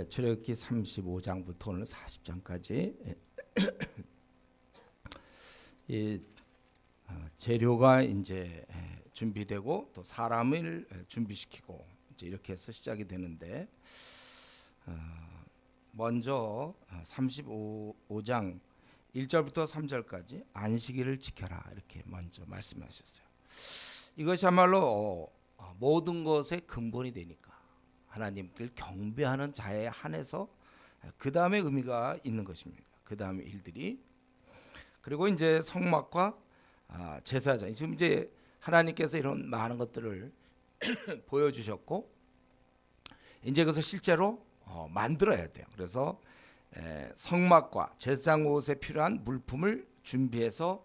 출애굽기 35장부터 오늘 40장까지 이 재료가 이제 준비되고 또 사람을 준비시키고 이제 이렇게 해서 시작이 되는데, 먼저 35장 1절부터 3절까지 안식일을 지켜라 이렇게 먼저 말씀하셨어요. 이것이야말로 모든 것의 근본이 되니까 하나님을 경배하는 자에 한해서 그 다음에 의미가 있는 것입니다. 그 다음에 일들이, 그리고 이제 성막과 제사장, 지금 이제 하나님께서 이런 많은 것들을 보여주셨고 이제 그것을 실제로 만들어야 돼요. 그래서 성막과 제사장 옷에 필요한 물품을 준비해서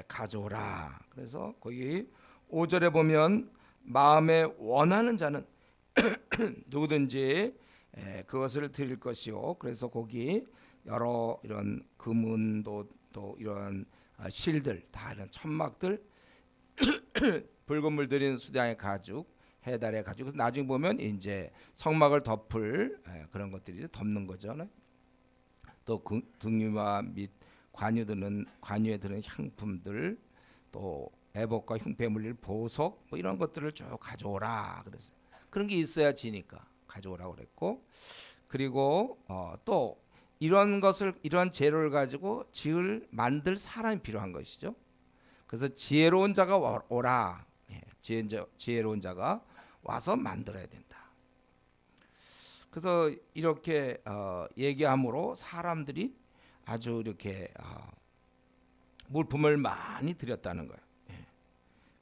가져오라. 그래서 거기 5절에 보면 마음에 원하는 자는 누구든지 그것을 드릴 것이요. 그래서 거기 여러 이런 금은도 또 이런 실들 다 이런 천막들 붉은 물 들인 수량의 가죽, 해달의 가죽. 나중에 보면 이제 성막을 덮을 그런 것들이 덮는 거죠. 또 등유와 및 관유에 드는 향품들, 또 애복과 흉패물릴 보석, 뭐 이런 것들을 쭉 가져오라 그랬어요. 그런 게 있어야 지니까 가져오라고 그랬고, 그리고 또 이런 것을, 이런 재료를 가지고 만들 사람이 필요한 것이죠. 그래서 지혜로운 자가 오라. 지혜로운 자가 와서 만들어야 된다. 그래서 이렇게 얘기함으로 사람들이 아주 이렇게 물품을 많이 드렸다는 거예요.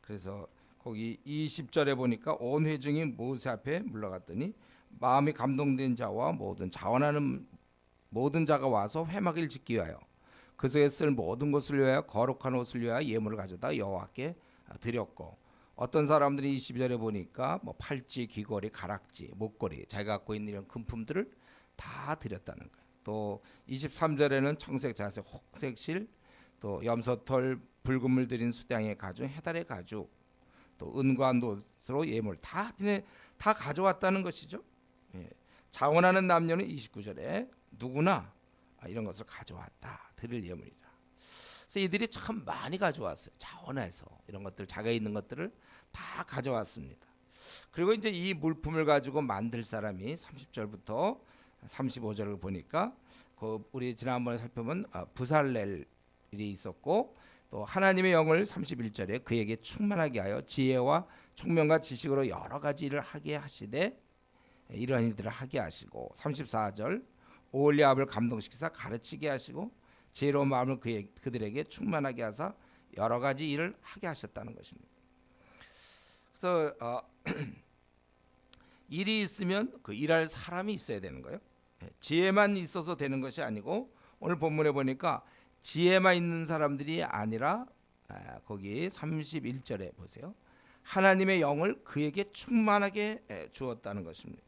그래서 거기 20절에 보니까 온 회중이 모세 앞에 물러갔더니 마음이 감동된 자와 모든 자원하는 모든 자가 와서 회막을 짓기 위하여 그 속에 쓸 모든 것을 위하여 거룩한 옷을 위하여 예물을 가져다 여호와께 드렸고, 어떤 사람들이 22절에 보니까 뭐 팔찌, 귀걸이, 가락지, 목걸이, 자기가 갖고 있는 이런 금품들을 다 드렸다는 거예요. 또 23절에는 청색, 자색, 혹색실, 또 염소털, 붉은 물 들인 수량의 가죽, 해달의 가죽, 또 은과 노스로 예물 다 가져왔다는 것이죠. 자원하는 남녀는 29절에 누구나 이런 것을 가져왔다. 드릴 예물이라. 그래서 이들이 참 많이 가져왔어요. 자원해서 이런 것들, 자기가 있는 것들을 다 가져왔습니다. 그리고 이제 이 물품을 가지고 만들 사람이 30절부터 35절을 보니까 우리 지난번에 살펴본 부살렐이 있었고, 또 하나님의 영을 31절에 그에게 충만하게 하여 지혜와 총명과 지식으로 여러 가지 일을 하게 하시되 이러한 일들을 하게 하시고, 34절 오홀리압을 감동시키사 가르치게 하시고 지혜로운 마음을 그들에게 충만하게 하사 여러 가지 일을 하게 하셨다는 것입니다. 그래서 일이 있으면 그 일할 사람이 있어야 되는 거예요. 지혜만 있어서 되는 것이 아니고, 오늘 본문에 보니까 지혜만 있는 사람들이 아니라 거기 31절에 보세요. 하나님의 영을 그에게 충만하게 주었다는 것입니다.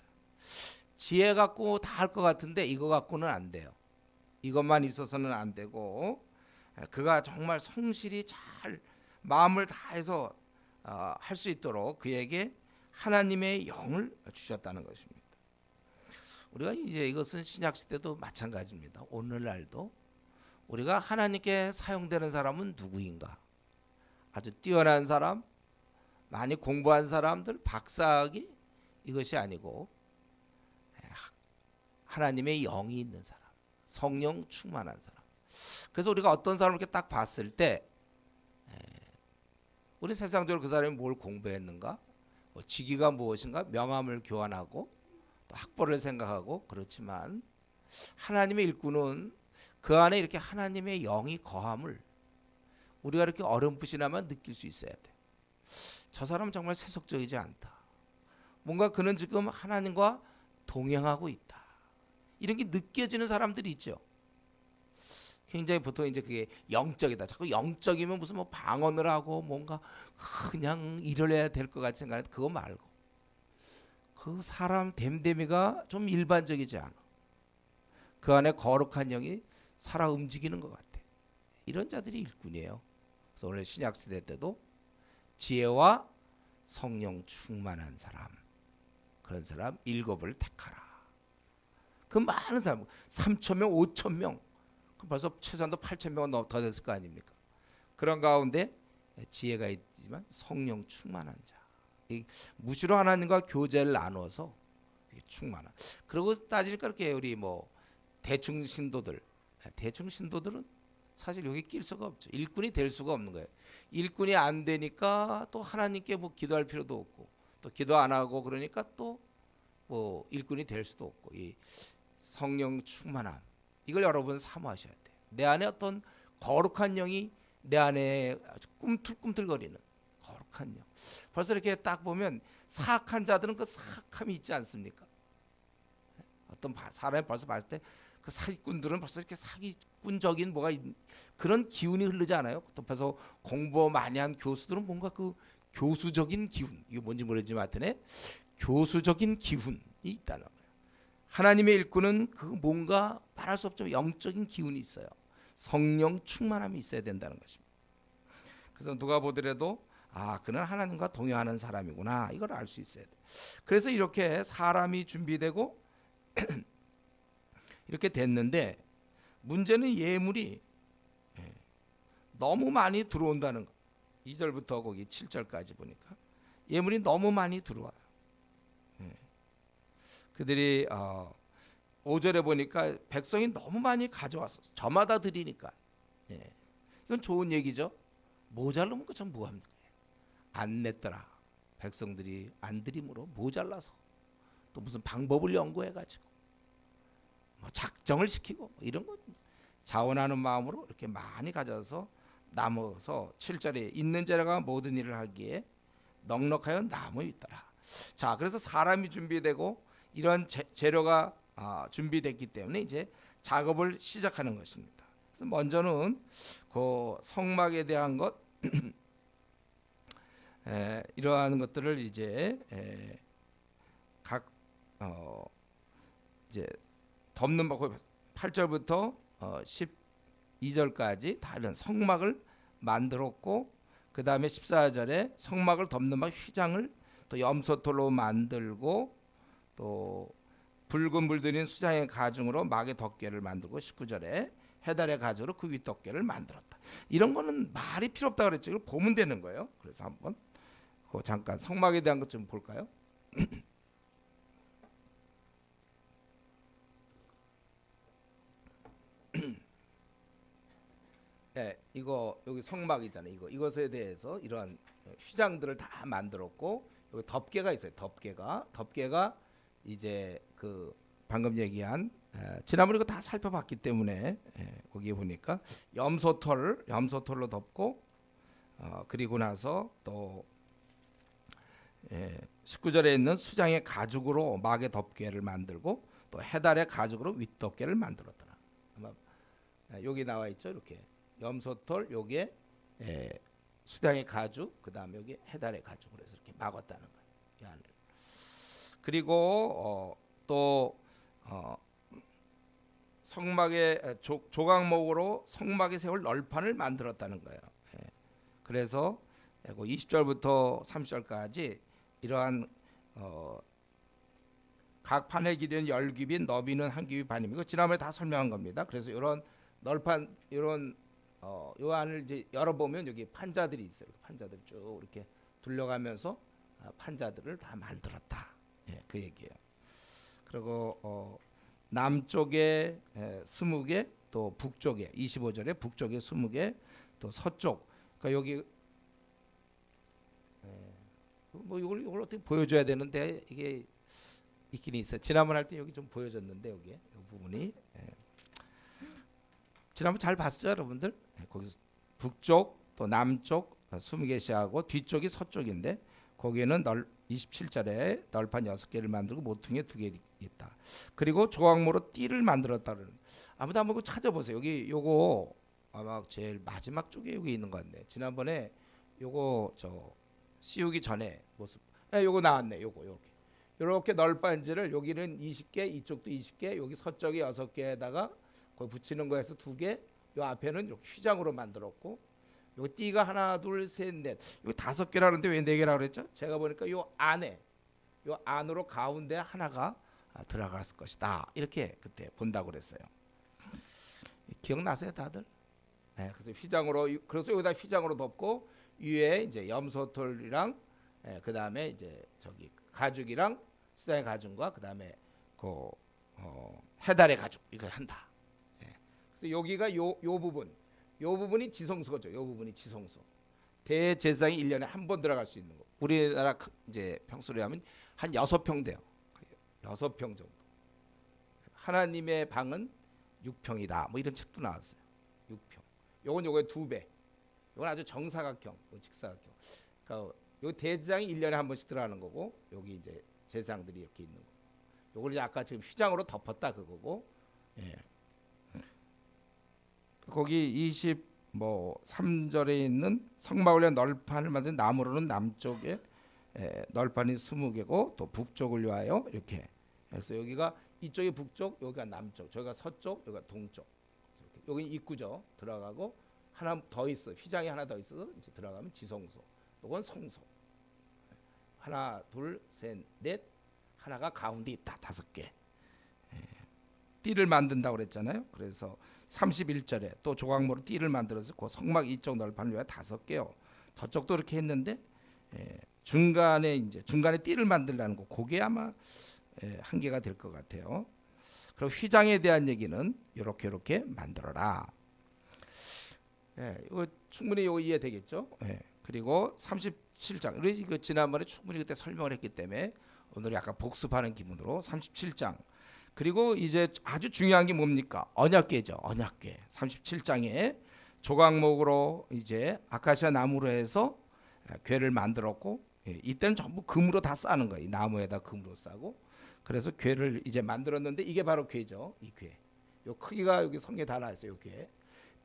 지혜 갖고 다 할 것 같은데 이거 갖고는 안 돼요. 이것만 있어서는 안 되고, 그가 정말 성실히 잘 마음을 다해서 할 수 있도록 그에게 하나님의 영을 주셨다는 것입니다. 우리가 이제 이것은 신약 시대도 마찬가지입니다. 오늘날도 우리가 하나님께 사용되는 사람은 누구인가? 아주 뛰어난 사람, 많이 공부한 사람들, 박사학위, 이것이 아니고 하나님의 영이 있는 사람, 성령 충만한 사람. 그래서 우리가 어떤 사람을 이렇게 딱 봤을 때 우리 세상적으로 그 사람이 뭘 공부했는가, 뭐 직위가 무엇인가, 명함을 교환하고 또 학벌을 생각하고, 그렇지만 하나님의 일꾼은 그 안에 이렇게 하나님의 영이 거함을 우리가 이렇게 어렴풋이나마 느낄 수 있어야 돼. 저 사람은 정말 세속적이지 않다. 뭔가 그는 지금 하나님과 동행하고 있다. 이런 게 느껴지는 사람들이 있죠. 굉장히 보통 이제 그게 영적이다. 자꾸 영적이면 무슨 뭐 방언을 하고 뭔가 그냥 일을 해야 될 것 같이 생각하는데, 그거 말고 그 사람 됨됨이가 좀 일반적이지 않아. 그 안에 거룩한 영이 살아 움직이는 것 같아. 이런 자들이 일꾼이에요. 그래서 오늘 신약 시대 때도 지혜와 성령 충만한 사람, 그런 사람 7을 택하라. 그 많은 사람 3천 명, 5천 명, 벌써 최소한도 8천 명은 더 됐을 거 아닙니까? 그런 가운데 지혜가 있지만 성령 충만한 자, 무시로 하나님과 교제를 나눠서 충만한. 그러고 따지니까 이렇게 우리 뭐 대충 신도들은 사실 여기 낄 수가 없죠. 일꾼이 될 수가 없는 거예요. 일꾼이 안 되니까 또 하나님께 뭐 기도할 필요도 없고, 또 기도 안 하고 그러니까 또 뭐 일꾼이 될 수도 없고. 이 성령 충만함, 이걸 여러분 사모하셔야 돼요. 내 안에 어떤 거룩한 영이 내 안에 아주 꿈틀꿈틀거리는 거룩한 영. 벌써 이렇게 딱 보면 사악한 자들은 그 사악함이 있지 않습니까? 어떤 사람이 벌써 봤을 때 그 사기꾼들은 벌써 이렇게 사기꾼적인 뭐가 그런 기운이 흐르지 않아요? 또 벌써 공부 많이 한 교수들은 뭔가 그 교수적인 기운, 이게 뭔지 모르지만 하여튼 교수적인 기운이 있다는 거예요. 하나님의 일꾼은 그 뭔가 말할 수 없지만 영적인 기운이 있어요. 성령 충만함이 있어야 된다는 것입니다. 그래서 누가 보더라도 그는 하나님과 동행하는 사람이구나, 이걸 알 수 있어야 돼. 그래서 이렇게 사람이 준비되고 이렇게 됐는데, 문제는 예물이 너무 많이 들어온다는 거. 2절부터 거기 7절까지 보니까 예물이 너무 많이 들어와요. 그들이 5절에 보니까 백성이 너무 많이 가져왔어. 저마다 드리니까. 이건 좋은 얘기죠. 모자르면 그 참 뭐합니까? 안 냈더라. 백성들이 안 드림으로 모자라서 또 무슨 방법을 연구해가지고 뭐 작정을 시키고 이런 거 자원하는 마음으로 이렇게 많이 가져서 남아서 7절에 있는 자가 모든 일을 하기에 넉넉하여 남아 있더라. 자, 그래서 사람이 준비되고 이런 재료가 준비됐기 때문에 이제 작업을 시작하는 것입니다. 그래서 먼저는 그 성막에 대한 것 이러한 것들을 이제 각 이제 덮는 방 8절부터 12절까지 다른 성막을 만들었고, 그 다음에 14절에 성막을 덮는 방 휘장을 또 염소털로 만들고, 또 붉은 물들인 수장의 가죽으로 막의 덮개를 만들고, 19절에 해달의 가죽으로 그 윗 덮개를 만들었다. 이런 거는 말이 필요 없다 그랬죠. 이걸 보면 되는 거예요. 그래서 한번 잠깐 성막에 대한 것 좀 볼까요? 네, 이거 여기 성막이잖아요. 이것에 대해서 이러한 휘장들을 다 만들었고, 여기 덮개가 있어요. 덮개가 이제 그 방금 얘기한 지난번에 이거 다 살펴봤기 때문에 거기에 보니까 염소털로 덮고, 그리고 나서 또 19절에 있는 수장의 가죽으로 막의 덮개를 만들고, 또 해달의 가죽으로 윗덮개를 만들었더라. 아마 여기 나와 있죠. 이렇게 염소털, 요게 수장의 가죽, 그 다음에 여기 해달의 가죽으로 해서 이렇게 막았다는 거예요. 이 안을. 그리고 또 성막의 조각목으로 성막에 세울 널판을 만들었다는 거예요. 그래서 20절부터 30절까지 이러한 각 판의 길이는 10규빗, 너비는 1규빗 반이고, 지난번에 다 설명한 겁니다. 그래서 이런 널판, 이런 요 안을 이제 열어보면 여기 판자들이 있어요. 판자들 쭉 이렇게 둘러가면서 판자들을 다 만들었다. 그 얘기예요. 그리고 남쪽에 20개, 또 북쪽에 25절에 북쪽에 20개, 또 서쪽. 그러니까 여기 뭐 이걸 어떻게 보여줘야 되는데 이게 있긴 있어요. 지난번 할 때 여기 좀 보여줬는데 여기 이 부분이 지난번 잘 봤어요, 여러분들? 거기서 북쪽 또 남쪽 20개 시하고 뒤쪽이 서쪽인데, 거기에는 27절에 널판 6개를 만들고 모퉁이 2개 있다. 그리고 조각모로 띠를 만들었다는. 아무도 한번 그거 찾아보세요. 여기 요거 아마 제일 마지막 쪽에 여기 있는 것 같네. 지난번에 요거 씌우기 전에 모습. 요거 나왔네. 요거 이렇게 널판지를 여기는 20개, 이쪽도 20개, 여기 서쪽에 6개에다가 거기 붙이는 거에서 2개, 요 앞에는 이렇게 휘장으로 만들었고, 요 띠가 하나, 둘, 셋, 넷, 요 5개라는데 왜 4개라고 그랬죠? 제가 보니까 요 안에, 요 안으로 가운데 하나가 들어갔을 것이다. 이렇게 그때 본다고 그랬어요. 기억나세요, 다들? 네, 그래서 휘장으로 그래서 여기다 휘장으로 덮고 위에 이제 염소털이랑 그 다음에 이제 저기 가죽이랑 수단의 가죽과 그 다음에 그 해달의 가죽 이거 한다. 예. 그래서 여기가 요 부분이 지성소죠. 요 부분이 지성소. 대제사장이 1년에 한 번 들어갈 수 있는 거. 우리나라 이제 평수로 하면 한 6평 돼요. 6평 정도. 하나님의 방은 6평이다. 뭐 이런 책도 나왔어요. 6평. 요건 요거의 2배. 요건 아주 정사각형, 직사각형. 그러니까 요 대제사장이 1년에 한 번씩 들어가는 거고 여기 이제 제사장들이 이렇게 있는 거. 요걸 이제 아까 지금 휘장으로 덮었다 그거고. 예. 거기 3절에 있는 성막을 위한 널판을 만든 나무로는 남쪽에 널판이 20개고 또 북쪽을 위하여 이렇게. 그래서 여기가 이쪽이 북쪽, 여기가 남쪽, 저기가 서쪽, 여기가 동쪽. 여기 입구죠. 들어가고 하나 더 있어. 휘장이 하나 더 있어서 이제 들어가면 지성소. 이건 성소. 하나, 둘, 셋, 넷. 하나가 가운데 있다. 5개. 띠를 만든다고 그랬잖아요. 그래서 31절에 또 조각모로 띠를 만들어서 그 성막 이쪽 널판을 위해 5개요. 저쪽도 이렇게 했는데 중간에 띠를 만들라는 거 그게 아마 한계가 될 것 같아요. 그리고 휘장에 대한 얘기는 이렇게 만들어라. 이거 충분히 이거 이해되겠죠? 그리고 37장. 이거 지난번에 충분히 그때 설명을 했기 때문에 오늘 약간 복습하는 기분으로 37장. 그리고 이제 아주 중요한 게 뭡니까? 언약궤죠. 언약궤. 37장에 조각목으로 이제 아카시아 나무로 해서 궤를 만들었고 이때는 전부 금으로 다 싸는 거예요. 이 나무에다 금으로 싸고 그래서 궤를 이제 만들었는데 이게 바로 궤죠. 이 궤. 요 크기가 여기 성경에 다 나와 있어요. 요 궤.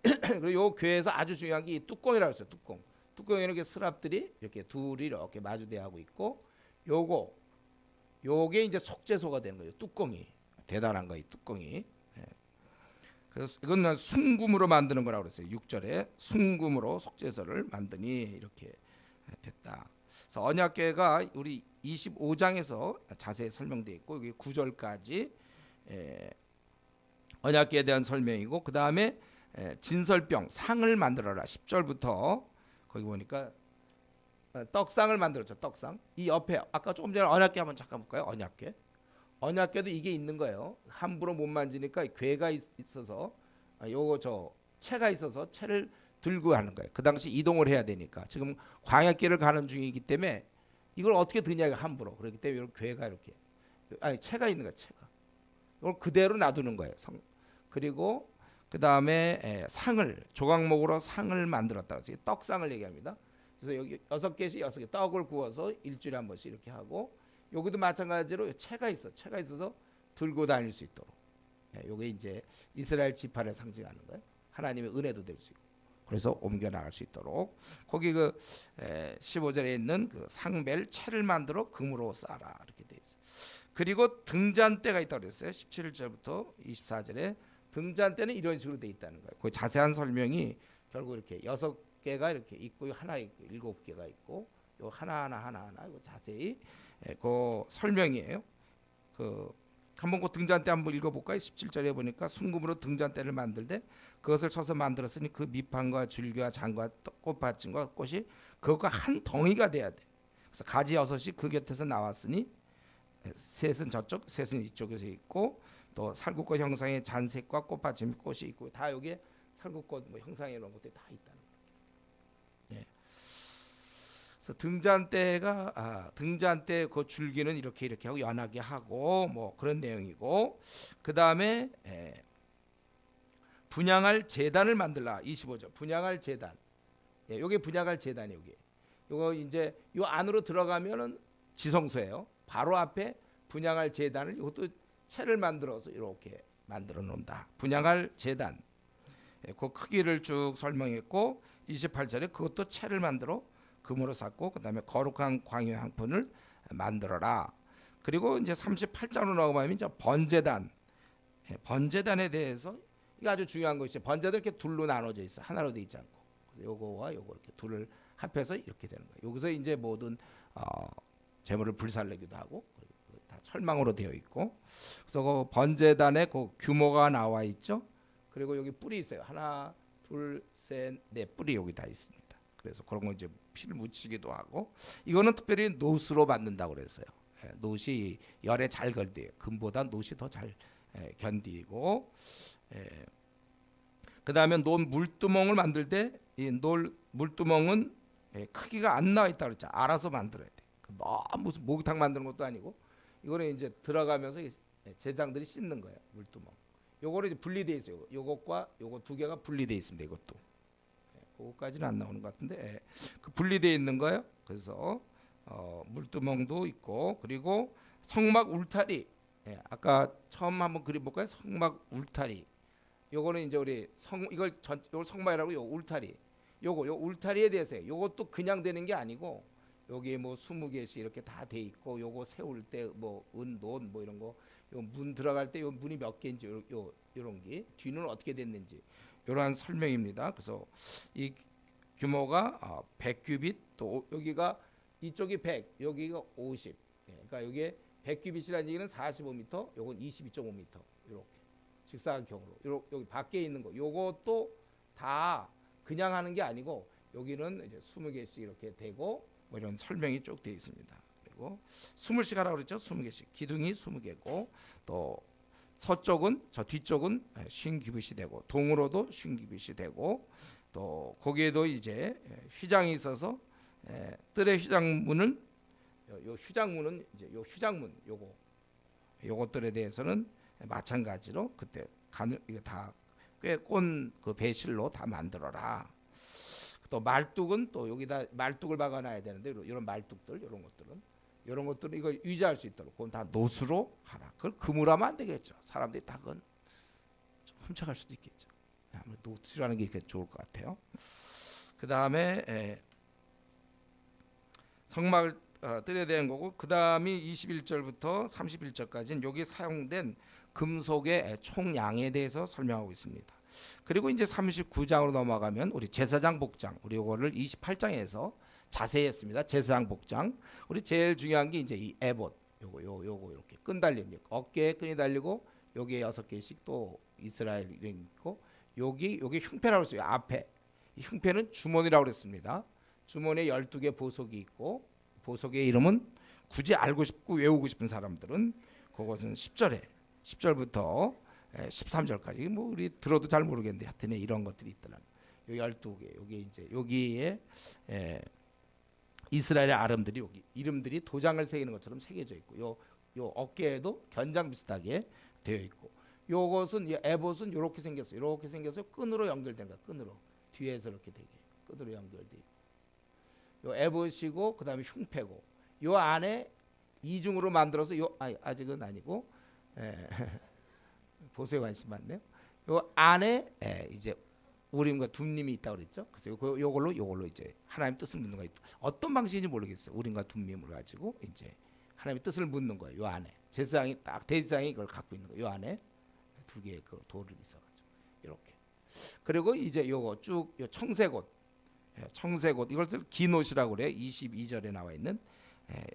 그리고 요 궤에서 아주 중요한 게 이 뚜껑이라고 했어요. 뚜껑. 뚜껑에 이렇게 스랍들이 이렇게 둘이 이렇게 마주대하고 있고 요게 이제 속죄소가 되는 거예요. 뚜껑이. 대단한 거예요. 뚜껑이. 그래서 이건 순금으로 만드는 거라고 그랬어요. 6절에 순금으로 속죄소를 만드니 이렇게 됐다. 그래서 언약궤가 우리 25장에서 자세히 설명되어 있고 여기 9절까지 언약궤에 대한 설명이고 그 다음에 진설병 상을 만들어라 10절부터 거기 보니까 떡상을 만들었죠. 떡상. 이 옆에 아까 조금 전에 언약궤 한번 잠깐 볼까요? 언약궤. 언약궤도 이게 있는 거예요. 함부로 못 만지니까 궤가 있어서 요거 채가 있어서 채를 들고 하는 거예요. 그 당시 이동을 해야 되니까 지금 광야길을 가는 중이기 때문에 이걸 어떻게 드냐 함부로. 그렇기 때문에 이런 궤가 이렇게 채가 있는 거야. 채가. 이걸 그대로 놔두는 거예요. 그리고 그 다음에 상을 조각목으로 상을 만들었다. 그래서 떡상을 얘기합니다. 그래서 여기 6개 떡을 구워서 일주일에 한 번씩 이렇게 하고 여기도 마찬가지로 채가 있어. 채가 있어서 들고 다닐 수 있도록. 요게 이제 이스라엘 지파를 상징하는 거예요. 하나님의 은혜도 될 수 있고. 그래서 옮겨 나갈 수 있도록. 거기 15절에 있는 그 상벨 채를 만들어 금으로 싸라 이렇게 돼 있어요. 그리고 등잔대가 있다고 그랬어요. 17절부터 24절에 등잔대는 이런 식으로 돼 있다는 거예요. 그 자세한 설명이 결국 이렇게 6개가 이렇게 있고 하나 있고 7개가 있고 요 하나하나 이거 자세히 그 설명이에요. 한번 그 등잔대 한번 읽어볼까요? 17절에 보니까 순금으로 등잔대를 만들되 그것을 쳐서 만들었으니 그 밑판과 줄기와 장과 꽃받침과 꽃이 그것과 한 덩이가 돼야 돼. 그래서 가지 6이 그 곁에서 나왔으니 셋은 저쪽, 셋은 이쪽에서 있고 또 살구꽃 형상의 잔색과 꽃받침 꽃이 있고 다 여기에 살구꽃 뭐 형상에 이런 것들이 다 있다는 거예요. 그래서 등잔대 그 줄기는 이렇게 하고 연하게 하고 뭐 그런 내용이고 그 다음에 분향할 제단을 만들라 25절 분향할 제단. 요게 분향할 제단이 요거 이제 요 안으로 들어가면은 지성소예요. 바로 앞에 분향할 제단을 이것도 채를 만들어서 이렇게 만들어 놓는다. 분향할 제단. 그 크기를 쭉 설명했고 28절에 그것도 채를 만들어 금으로 쌌고 그다음에 거룩한 광야 향품을 만들어라. 그리고 이제 38장으로 넘어가면 이제 번제단. 번제단에 대해서 이게 아주 중요한 것이 번제단 이렇게 둘로 나눠져 있어. 하나로 돼 있지 않고. 요거와 요거 이렇게 둘을 합해서 이렇게 되는 거예요. 여기서 이제 모든 제물을 불살내기도 하고 다 철망으로 되어 있고, 그래서 그 번제단의 그 규모가 나와 있죠. 그리고 여기 뿔이 있어요. 하나, 둘, 셋, 넷 뿔이 여기 다 있습니다. 그래서 그런 거 이제 피를 묻히기도 하고, 이거는 특별히 노스로 만든다고 그랬어요. 노시 열에 잘 걸대요. 금보다 노시 더 잘 견디고, 그 다음에 논 물두멍을 만들 때 이 논 물두멍은 크기가 안 나와 있다 그랬죠. 알아서 만들어야 돼. 너무 무슨 목욕탕 만드는 것도 아니고, 이거는 이제 들어가면서 제장들이 씻는 거예요. 물두멍. 요거를 이제 분리돼 있어요. 요것과 요거 두 개가 분리돼 있습니다. 이것도. 그거까지는 안 나오는 것 같은데, 그 분리돼 있는 거예요. 그래서 물두멍도 있고, 그리고 성막 울타리. 아까 처음 한번 그려볼까요? 성막 울타리. 요거는 이제 우리 이걸 이걸 성막이라고, 요 울타리. 요 울타리에 대해서 요것도 그냥 되는 게 아니고, 여기 뭐 20개씩 이렇게 다 돼 있고, 요거 세울 때 뭐 은논 뭐 이런 거, 요 문 들어갈 때 요 문이 몇 개인지, 요런 게 뒤는 어떻게 됐는지, 이러한 설명입니다. 그래서 이 규모가 100규빗, 또 여기가 이쪽이 100, 여기가 50. 그러니까 여기에 100규빗이라는 얘기는 45m, 요건 22.5m 이렇게 직사각형으로 여기 밖에 있는 거, 요것도 다 그냥 하는 게 아니고, 여기는 이제 20개씩 이렇게 되고, 뭐 이런 설명이 쭉 되어 있습니다. 그리고 20씩 하라고 그랬죠. 20개씩. 기둥이 20개고, 또 서쪽은, 저 뒤쪽은 50규빗이 되고, 동으로도 50규빗이 되고, 또 거기에도 이제 휘장이 있어서 뜰의 휘장문은, 요 휘장문은 이제 요 휘장문 요것들에 대해서는 마찬가지로 그때 이거 다 꿰꼰 그 배실로 다 만들어라. 또 말뚝은 또 여기다 말뚝을 박아놔야 되는데, 이런 말뚝들, 이런 것들은 이거 유지할 수 있도록 그건 다 노수로 하라. 그걸 금으로 하면 안 되겠죠. 사람들이 다 그건 좀 훔쳐갈 수도 있겠죠. 아무래도 노수라는 게 좋을 것 같아요. 그 다음에 성막을 뜰에 대한 거고, 그 다음이 21절부터 31절까지는 여기 사용된 금속의 총량에 대해서 설명하고 있습니다. 그리고 이제 39장으로 넘어가면 우리 제사장 복장, 우리 이거를 28장에서 자세히 했습니다. 제사장 복장. 우리 제일 중요한 게 이제 이 에봇, 요거 이렇게 끈 달린, 어깨에 끈이 달리고, 여기에 6개씩 또 이스라엘 이름이 있고, 요게 흉패라고 했어요. 앞에 이 흉패는 주머니라고 그랬습니다. 주머니에 12개 보석이 있고, 보석의 이름은 굳이 알고 싶고 외우고 싶은 사람들은 그것은 10절부터 13절까지 뭐 우리 들어도 잘 모르겠는데, 하여튼 이런 것들이 있더라고요. 요 12개, 요게 이제 여기에 이스라엘의 이름들이 도장을 새기는 것처럼 새겨져 있고, 요 어깨에도 견장 비슷하게 되어 있고, 요것은 에봇은 이렇게 생겼어요. 이렇게 생겨서 끈으로 연결된 거야. 끈으로 뒤에서 이렇게 되게 끈으로 연결돼 있고, 요 에봇이고, 그다음에 흉패고, 요 안에 이중으로 만들어서 아직은 아니고, 보수에 관심 많네요. 요 안에 이제 우림과 둠림이 있다고 그랬죠. 그래서 요걸로 이제 하나님 뜻을 묻는 거예요. 어떤 방식인지 모르겠어요. 우림과 둠림을 가지고 이제 하나님의 뜻을 묻는 거예요. 요 안에 제사장이 딱 대제사장이 이걸 갖고 있는 거예요. 요 안에 두 개의 그 돌을 있어가지고 이렇게. 그리고 이제 요거 쭉 요 청색옷 이것을 기노시라고 그래요. 22절에 나와 있는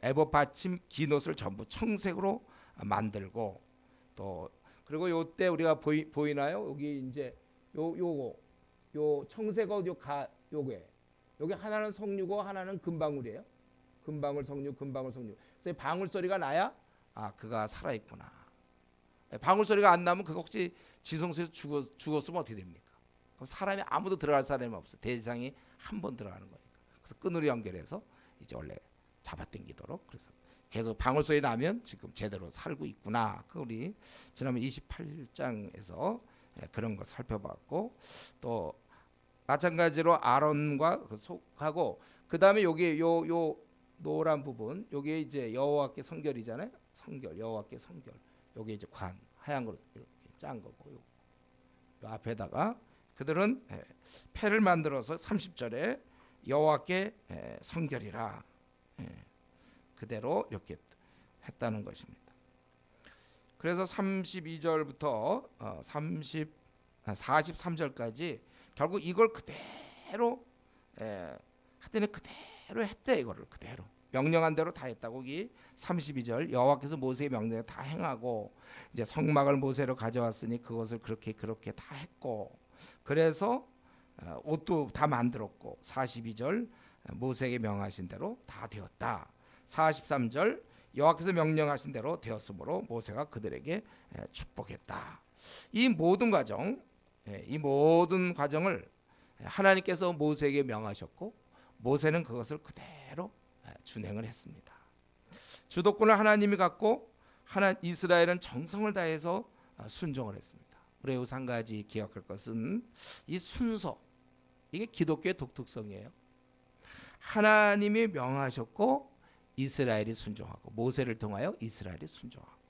에봇 받침 기노스를 전부 청색으로 만들고, 또 그리고 요때 우리가 보이나요? 여기 이제 요 청색옷 요게 하나는 석류고 하나는 금방울이에요. 금방울 석류. 그래서 방울 소리가 나야 그가 살아 있구나. 방울 소리가 안 나면 그가 혹시 지성소에서 죽었으면 어떻게 됩니까? 그럼 사람이 아무도 들어갈 사람이 없어. 대지상이 한 번 들어가는 거니까. 그래서 끈으로 연결해서 이제 원래 잡아당기도록. 그래서 계속 방울 소리 나면 지금 제대로 살고 있구나. 그 우리 지난번 28장에서 그런 거 살펴봤고, 또 마찬가지로 아론과 속하고, 그 다음에 여기 요 노란 부분, 여기 이제 여호와께 성결이잖아요. 여호와께 성결. 여기 이제 관 하얀 거 이렇게 짠 거고, 요 앞에다가 그들은 패를 만들어서 30절에 여호와께 성결이라 그대로 이렇게 했다는 것입니다. 그래서 32절부터 43절까지 결국 이걸 그대로 하여튼 그대로 했대. 이거를 그대로 명령한 대로 다 했다. 거기 32절 여호와께서 모세의 명령을 다 행하고 이제 성막을 모세로 가져왔으니 그것을 그렇게 다 했고 그래서 옷도 다 만들었고 42절 모세에게 명하신 대로 다 되었다. 43절 여호와께서 명령하신 대로 되었으므로 모세가 그들에게 축복했다. 이 모든 과정을 하나님께서 모세에게 명하셨고 모세는 그것을 그대로 준행을 했습니다. 주도권을 하나님이 갖고 이스라엘은 정성을 다해서 순종을 했습니다. 우리 여기서 한 가지 기억할 것은 이 순서, 이게 기독교의 독특성이에요. 하나님이 명하셨고 이스라엘이 순종하고 모세를 통하여 이스라엘이 순종하고,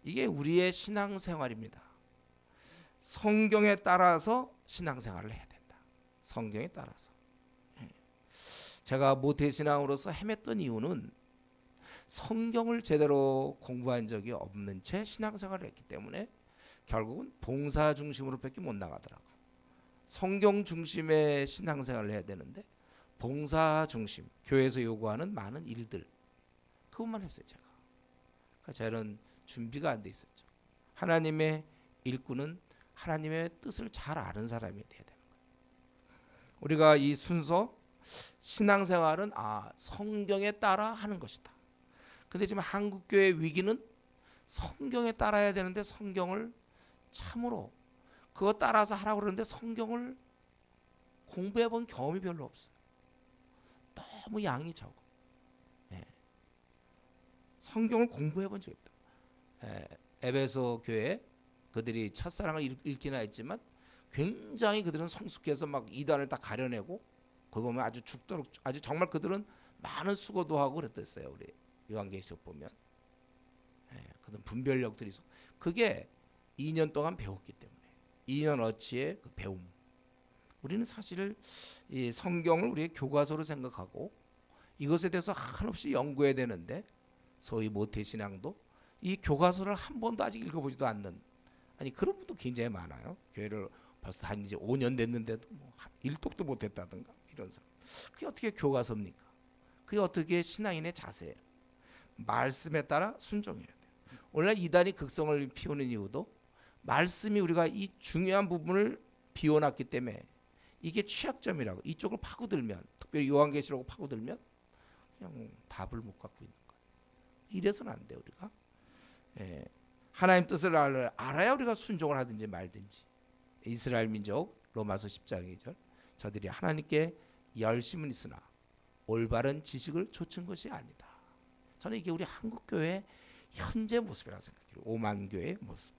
이게 우리의 신앙생활입니다. 성경에 따라서 신앙생활을 해야 된다. 성경에 따라서. 제가 모태신앙으로서 헤맸던 이유는 성경을 제대로 공부한 적이 없는 채 신앙생활을 했기 때문에 결국은 봉사 중심으로밖에 못 나가더라고. 성경 중심의 신앙생활을 해야 되는데 봉사 중심, 교회에서 요구하는 많은 일들, 그것만 했어요 제가. 그러니까 저는 준비가 안 돼 있었죠. 하나님의 일꾼은 하나님의 뜻을 잘 아는 사람이 돼야 되는 거예요. 우리가 이 순서, 신앙생활은 성경에 따라 하는 것이다. 근데 지금 한국교회 위기는 성경에 따라야 되는데 성경을 참으로 그거 따라서 하라고 그러는데 성경을 공부해 본 경험이 별로 없어요. 너무 양이 적어. 성경을 공부해 본 적이 없다. 에베소 교회 그들이 첫사랑을 읽기나 했지만 굉장히 그들은 성숙해서 막 이단을 다 가려내고 그거 보면 아주 죽도록 아주 정말 그들은 많은 수고도 하고 그랬댔어요. 우리 요한계시록 보면 그들은 분별력들이 있어. 그게 2년 동안 배웠기 때문에 2년 어치의 그 배움. 우리는 사실 이 성경을 우리의 교과서로 생각하고 이것에 대해서 한없이 연구해야 되는데 소위 모태신앙도 이 교과서를 한 번도 아직 읽어보지도 않는, 아니 그런 분도 굉장히 많아요. 교회를 벌써 다닌 지 5년 됐는데도 뭐 일독도 못했다든가 이런 사람. 그게 어떻게 교과서입니까? 그게 어떻게 신앙인의 자세예요? 말씀에 따라 순종해야 돼요. 오늘날 이단이 극성을 피우는 이유도 말씀이 우리가 이 중요한 부분을 비워놨기 때문에 이게 취약점이라고, 이쪽을 파고들면, 특별히 요한계시록 파고들면 그냥 답을 못 갖고 있는 거예요. 이래서는 안 돼요. 우리가 하나님 뜻을 알아야 우리가 순종을 하든지 말든지. 이스라엘 민족 로마서 10장 2절 저들이 하나님께 열심은 있으나 올바른 지식을 좇은 것이 아니다. 저는 이게 우리 한국교회의 현재 모습이라고 생각해요. 오만교회의 모습.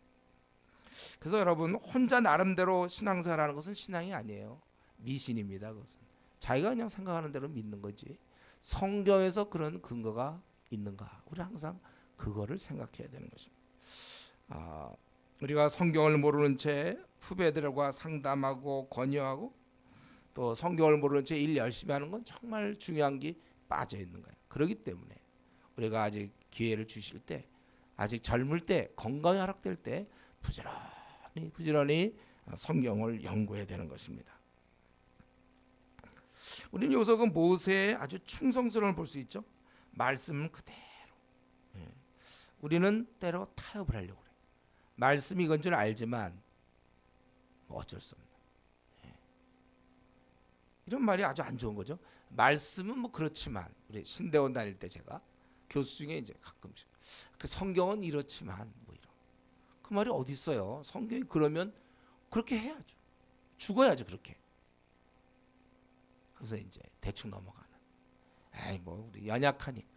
그래서 여러분, 혼자 나름대로 신앙생활하는 것은 신앙이 아니에요. 미신입니다. 그것은 자기가 그냥 생각하는 대로 믿는 거지 성경에서 그런 근거가 있는가, 우리 항상 그거를 생각해야 되는 것입니다. 우리가 성경을 모르는 채 후배들과 상담하고 권유하고 또 성경을 모르는 채 일 열심히 하는 건 정말 중요한 게 빠져 있는 거예요. 그렇기 때문에 우리가 아직 기회를 주실 때, 아직 젊을 때, 건강이 허락될 때 부지런히 성경을 연구해야 되는 것입니다. 우리는 여기서 그 모세의 아주 충성스러움을 볼 수 있죠. 말씀은 그대로. 우리는 때로 타협을 하려고 그래요. 말씀이 이건 줄 알지만 어쩔 수 없는. 이런 말이 아주 안 좋은 거죠. 말씀은 뭐 그렇지만, 우리 신대원 다닐 때 제가 교수 중에 이제 가끔씩 그 성경은 이렇지만 뭐 이런 그 말이 어디 있어요. 성경이 그러면 그렇게 해야죠. 죽어야죠 그렇게. 그래서 이제 대충 넘어가는. 뭐 우리 연약하니까.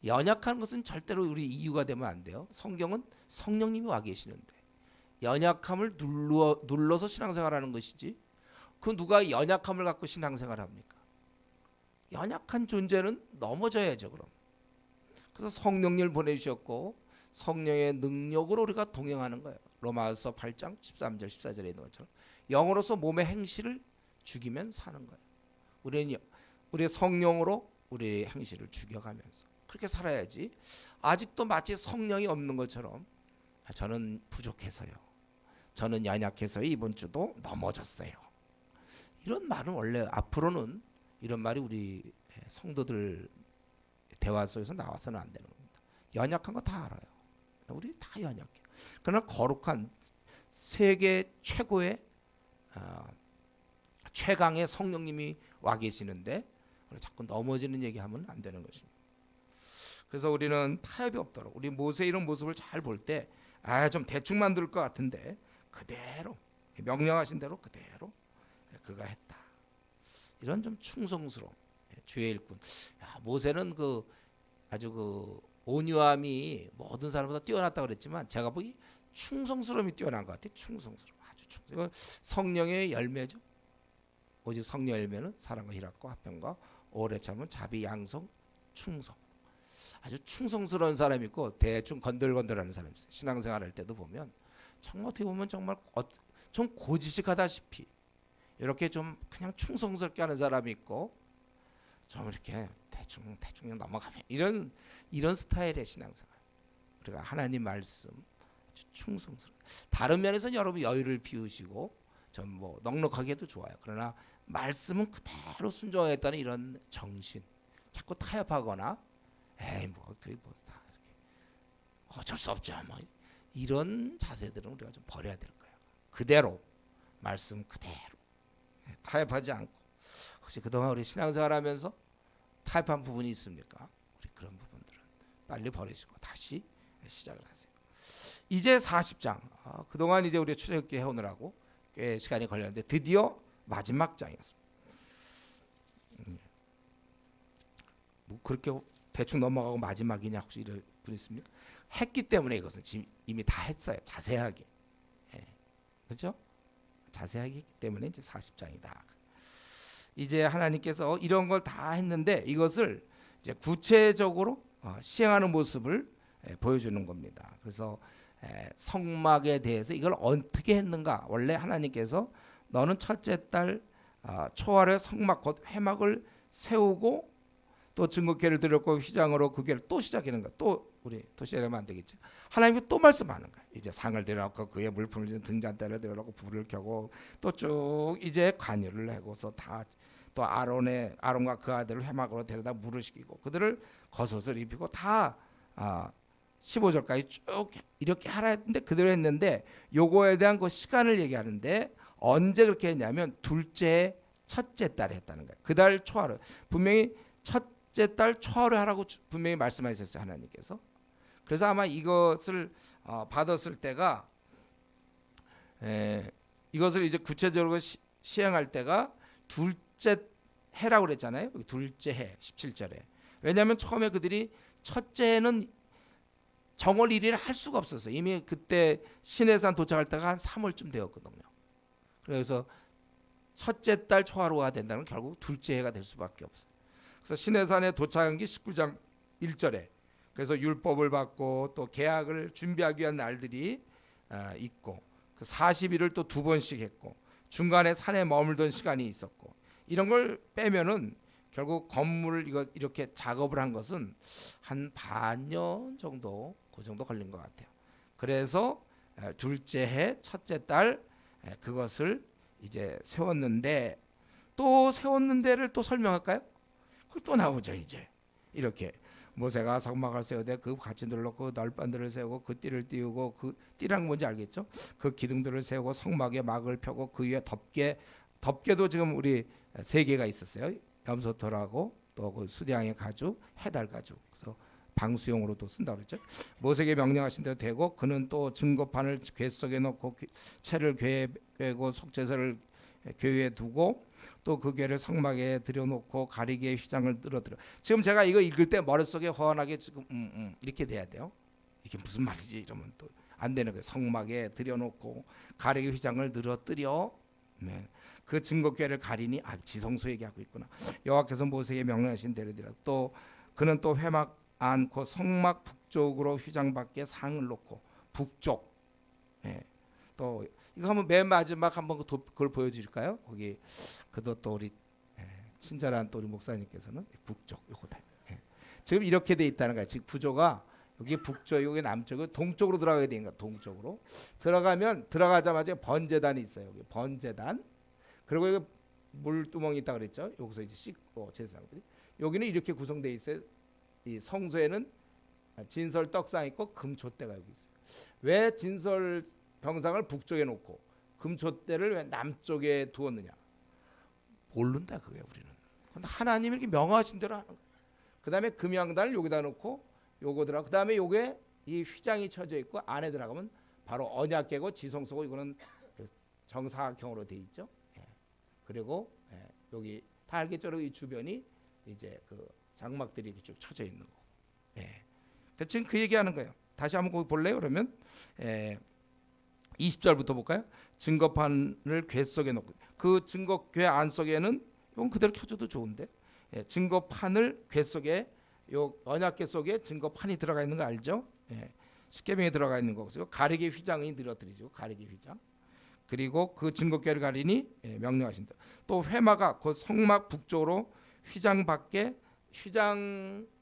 연약한 것은 절대로 우리 이유가 되면 안 돼요. 성경은 성령님이 와 계시는데 연약함을 눌러서 신앙생활하는 것이지, 그 누가 연약함을 갖고 신앙생활합니까? 연약한 존재는 넘어져야죠. 그럼. 그래서 성령님을 보내주셨고 성령의 능력으로 우리가 동행하는 거예요. 로마서 8장 13절 14절에 있는 것처럼 영으로서 몸의 행실을 죽이면 사는 거예요. 우리는 우리의 성령으로 우리의 행실을 죽여가면서 그렇게 살아야지. 아직도 마치 성령이 없는 것처럼 저는 부족해서요, 저는 연약해서요, 이번 주도 넘어졌어요, 이런 말은 원래 앞으로는 이런 말이 우리 성도들 대화 속에서 나와서는 안 되는 겁니다. 연약한 거 다 알아요. 우리 다 연약해. 그러나 거룩한 세계 최고의 최강의 성령님이 와 계시는데 자꾸 넘어지는 얘기하면 안 되는 것입니다. 그래서 우리는 타협이 없도록 우리 모세 이런 모습을 잘 볼 때 좀 대충 만들 것 같은데 그대로 명령하신 대로 그대로 그가 했다. 이런 좀 충성스러움. 주의 일꾼. 모세는 아주 온유함이 모든 사람보다 뛰어났다고 그랬지만 제가 보기 충성스러움이 뛰어난 것 같아요. 충성스러움. 아주 충성. 성령의 열매죠. 오직 성령 열매는 사랑과 희락과 화평과 오래 참은 자비, 양성, 충성. 아주 충성스러운 사람이 있고 대충 건들건들하는 사람이 있어요. 신앙생활 할 때도 보면 정말 어떻게 보면 정말 좀 고지식하다시피 이렇게 좀 그냥 충성스럽게 하는 사람이 있고 좀 이렇게 대충 넘어가면 이런 스타일의 신앙생활. 우리가 하나님 말씀 아주 충성스러워. 다른 면에서는 여러분 여유를 비우시고 좀 뭐 넉넉하게 해도 좋아요. 그러나 말씀은 그대로 순종하겠다는 이런 정신. 자꾸 타협하거나 그게 다 이렇게 어쩔 수 없죠. 뭐 이런 자세들은 우리가 좀 버려야 될 거예요. 그대로 말씀 그대로 타협하지 않고. 혹시 그동안 우리 신앙생활하면서 타협한 부분이 있습니까? 우리 그런 부분들은 빨리 버리시고 다시 시작을 하세요. 이제 40장. 그동안 이제 우리 출애굽기 해오느라고 꽤 시간이 걸렸는데 드디어 마지막 장이었습니다. 뭐 그렇게 대충 넘어가고 마지막이냐 혹시 이럴 분 있습니까? 했기 때문에 이것은 지금 이미 다 했어요. 자세하게. 그렇죠? 자세하게 했기 때문에 이제 40장이다. 이제 하나님께서 이런 걸 다 했는데 이것을 이제 구체적으로 시행하는 모습을 보여주는 겁니다. 그래서 성막에 대해서 이걸 어떻게 했는가? 원래 하나님께서 너는 첫째 달 초하루에 성막 곧 회막을 세우고 또 증거궤를 들였고 휘장으로 그 궤를 또 시작하는 거야. 또 우리 또 시작하면 안 되겠지. 하나님이 또 말씀하는 거야. 이제 상을 들여놓고 그의 물품을 주는 등잔대를 들여놓고 불을 켜고 또 쭉 이제 관유를 하고서 다 또 아론과 그 아들을 회막으로 데려다 물을 시키고 그들을 겉옷을 입히고 다 15절까지 쭉 이렇게 하라 했는데 그대로 했는데 요거에 대한 그 시간을 얘기하는데 언제 그렇게 했냐면 둘째 첫째 달에 했다는 거예요. 그 달 초하루. 분명히 첫째 달 초하루 하라고 분명히 말씀하셨어요. 하나님께서. 그래서 아마 이것을 받았을 때가 이것을 이제 구체적으로 시행할 때가 둘째 해라고 그랬잖아요. 둘째 해 17절에. 왜냐하면 처음에 그들이 첫째 해는 정월 1일에 할 수가 없었어요. 이미 그때 시내산 도착할 때가 한 3월쯤 되었거든요. 그래서 첫째 달 초하루가 된다는 건 결국 둘째 해가 될 수밖에 없어요. 그래서 시내산에 도착한 게 19장 1절에 그래서 율법을 받고 또 계약을 준비하기 위한 날들이 있고 그 40일을 또 2번씩 했고 중간에 산에 머물던 시간이 있었고 이런 걸 빼면은 결국 건물을 이렇게 작업을 한 것은 한 반년 정도 그 정도 걸린 것 같아요. 그래서 둘째 해 첫째 달 그것을 이제 세웠는데 또 세웠는데를 또 설명할까요? 그걸 또 나오죠. 이제 이렇게 모세가 성막을 세우되 그 갇힌들을 놓고 널판들을 세우고 그 띠를 띄우고 그 띠랑 뭔지 알겠죠? 그 기둥들을 세우고 성막에 막을 펴고 그 위에 덮개도 지금 우리 3개가 있었어요. 염소털하고 또 그 수량의 가죽, 해달 가죽. 그래서 방수용으로도 쓴다고 그랬죠. 모세에게 명령하신 대로 되고 그는 또 증거판을 궤 속에 넣고 채를 궤에 꿰고 속죄서를 궤 위에 두고 또 그 궤를 성막에 들여놓고 가리개의 휘장을 늘어들어. 지금 제가 이거 읽을 때 머릿속에 허한하게 지금 이렇게 돼야 돼요. 이게 무슨 말이지 이러면 또 안 되는 거예요. 성막에 들여놓고 가리개 휘장을 늘어뜨려. 네. 그 증거궤를 가리니 지성소 얘기하고 있구나. 여호와께서 모세에게 명령하신 대로되라. 또 그는 또 회막 안고 성막 북쪽으로 휘장 밖에 상을 놓고 북쪽. 또 이거 한번 맨 마지막 한번 그걸 보여드릴까요? 거기 그도 또 우리 친절한 또 우리 목사님께서는 북쪽 요거다. 지금 이렇게 돼 있다는 거야. 지금 구조가 여기 북쪽, 여기 남쪽, 동쪽으로 들어가게 된 거야. 동쪽으로 들어가면 들어가자마자 번제단이 있어요. 여기 번제단. 그리고 여기 물두멍이 있다 그랬죠. 여기서 이제 씻고 제사장들이 여기는 이렇게 구성되어 있어요. 이 성소에는 진설 떡상 있고 금촛대가 여기 있어요. 왜 진설 병상을 북쪽에 놓고 금촛대를 왜 남쪽에 두었느냐? 모른다 그게 우리는. 근데 하나님이 이렇게 명하신 대로 하는 거예요. 그다음에 금양단을 여기다 놓고 요거 들어. 그다음에 요게 이 휘장이 쳐져 있고 안에 들어가면 바로 언약궤고 지성소고 이거는 정사각형으로 돼 있죠. 예. 그리고 여기 다 알겠죠? 이 주변이 이제 그 장막들이 이렇게 쭉 쳐져 있는 거. 예. 지금 그 얘기하는 거예요. 다시 한번 거기 볼래요? 그러면 20절부터 볼까요? 증거판을 궤 속에 놓고 그 증거궤 안 속에는 이건 그대로 켜줘도 좋은데 증거판을 궤 속에 요 언약궤 속에 증거판이 들어가 있는 거 알죠? 십계명에 들어가 있는 거고요. 가리개 휘장이 늘어뜨리죠. 가리개 휘장. 그리고 그 증거궤를 가리니 명령하신다. 또 회마가 그 성막 북쪽으로 휘장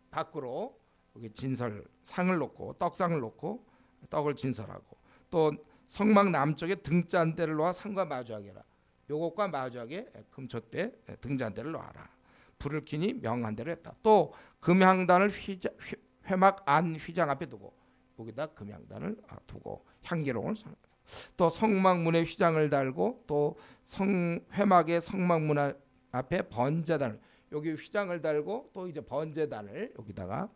밖으로 여기 진설 상을 놓고 떡상을 놓고 떡을 진설하고 또 성막 남쪽에 등잔대를 놓아 상과 마주하게 해라. 요것과 마주하게 금촛대 등잔대를 놓아라. 불을 켜니 명한 대로 했다. 또 금향단을 회막 안 휘장 앞에 두고 여기다 금향단을 두고 향기로움을 또 성막문에 휘장을 달고 또 회막의 성막문 앞에 번제단을 여기 휘장을 달고 또 이제 번제단을 여기다가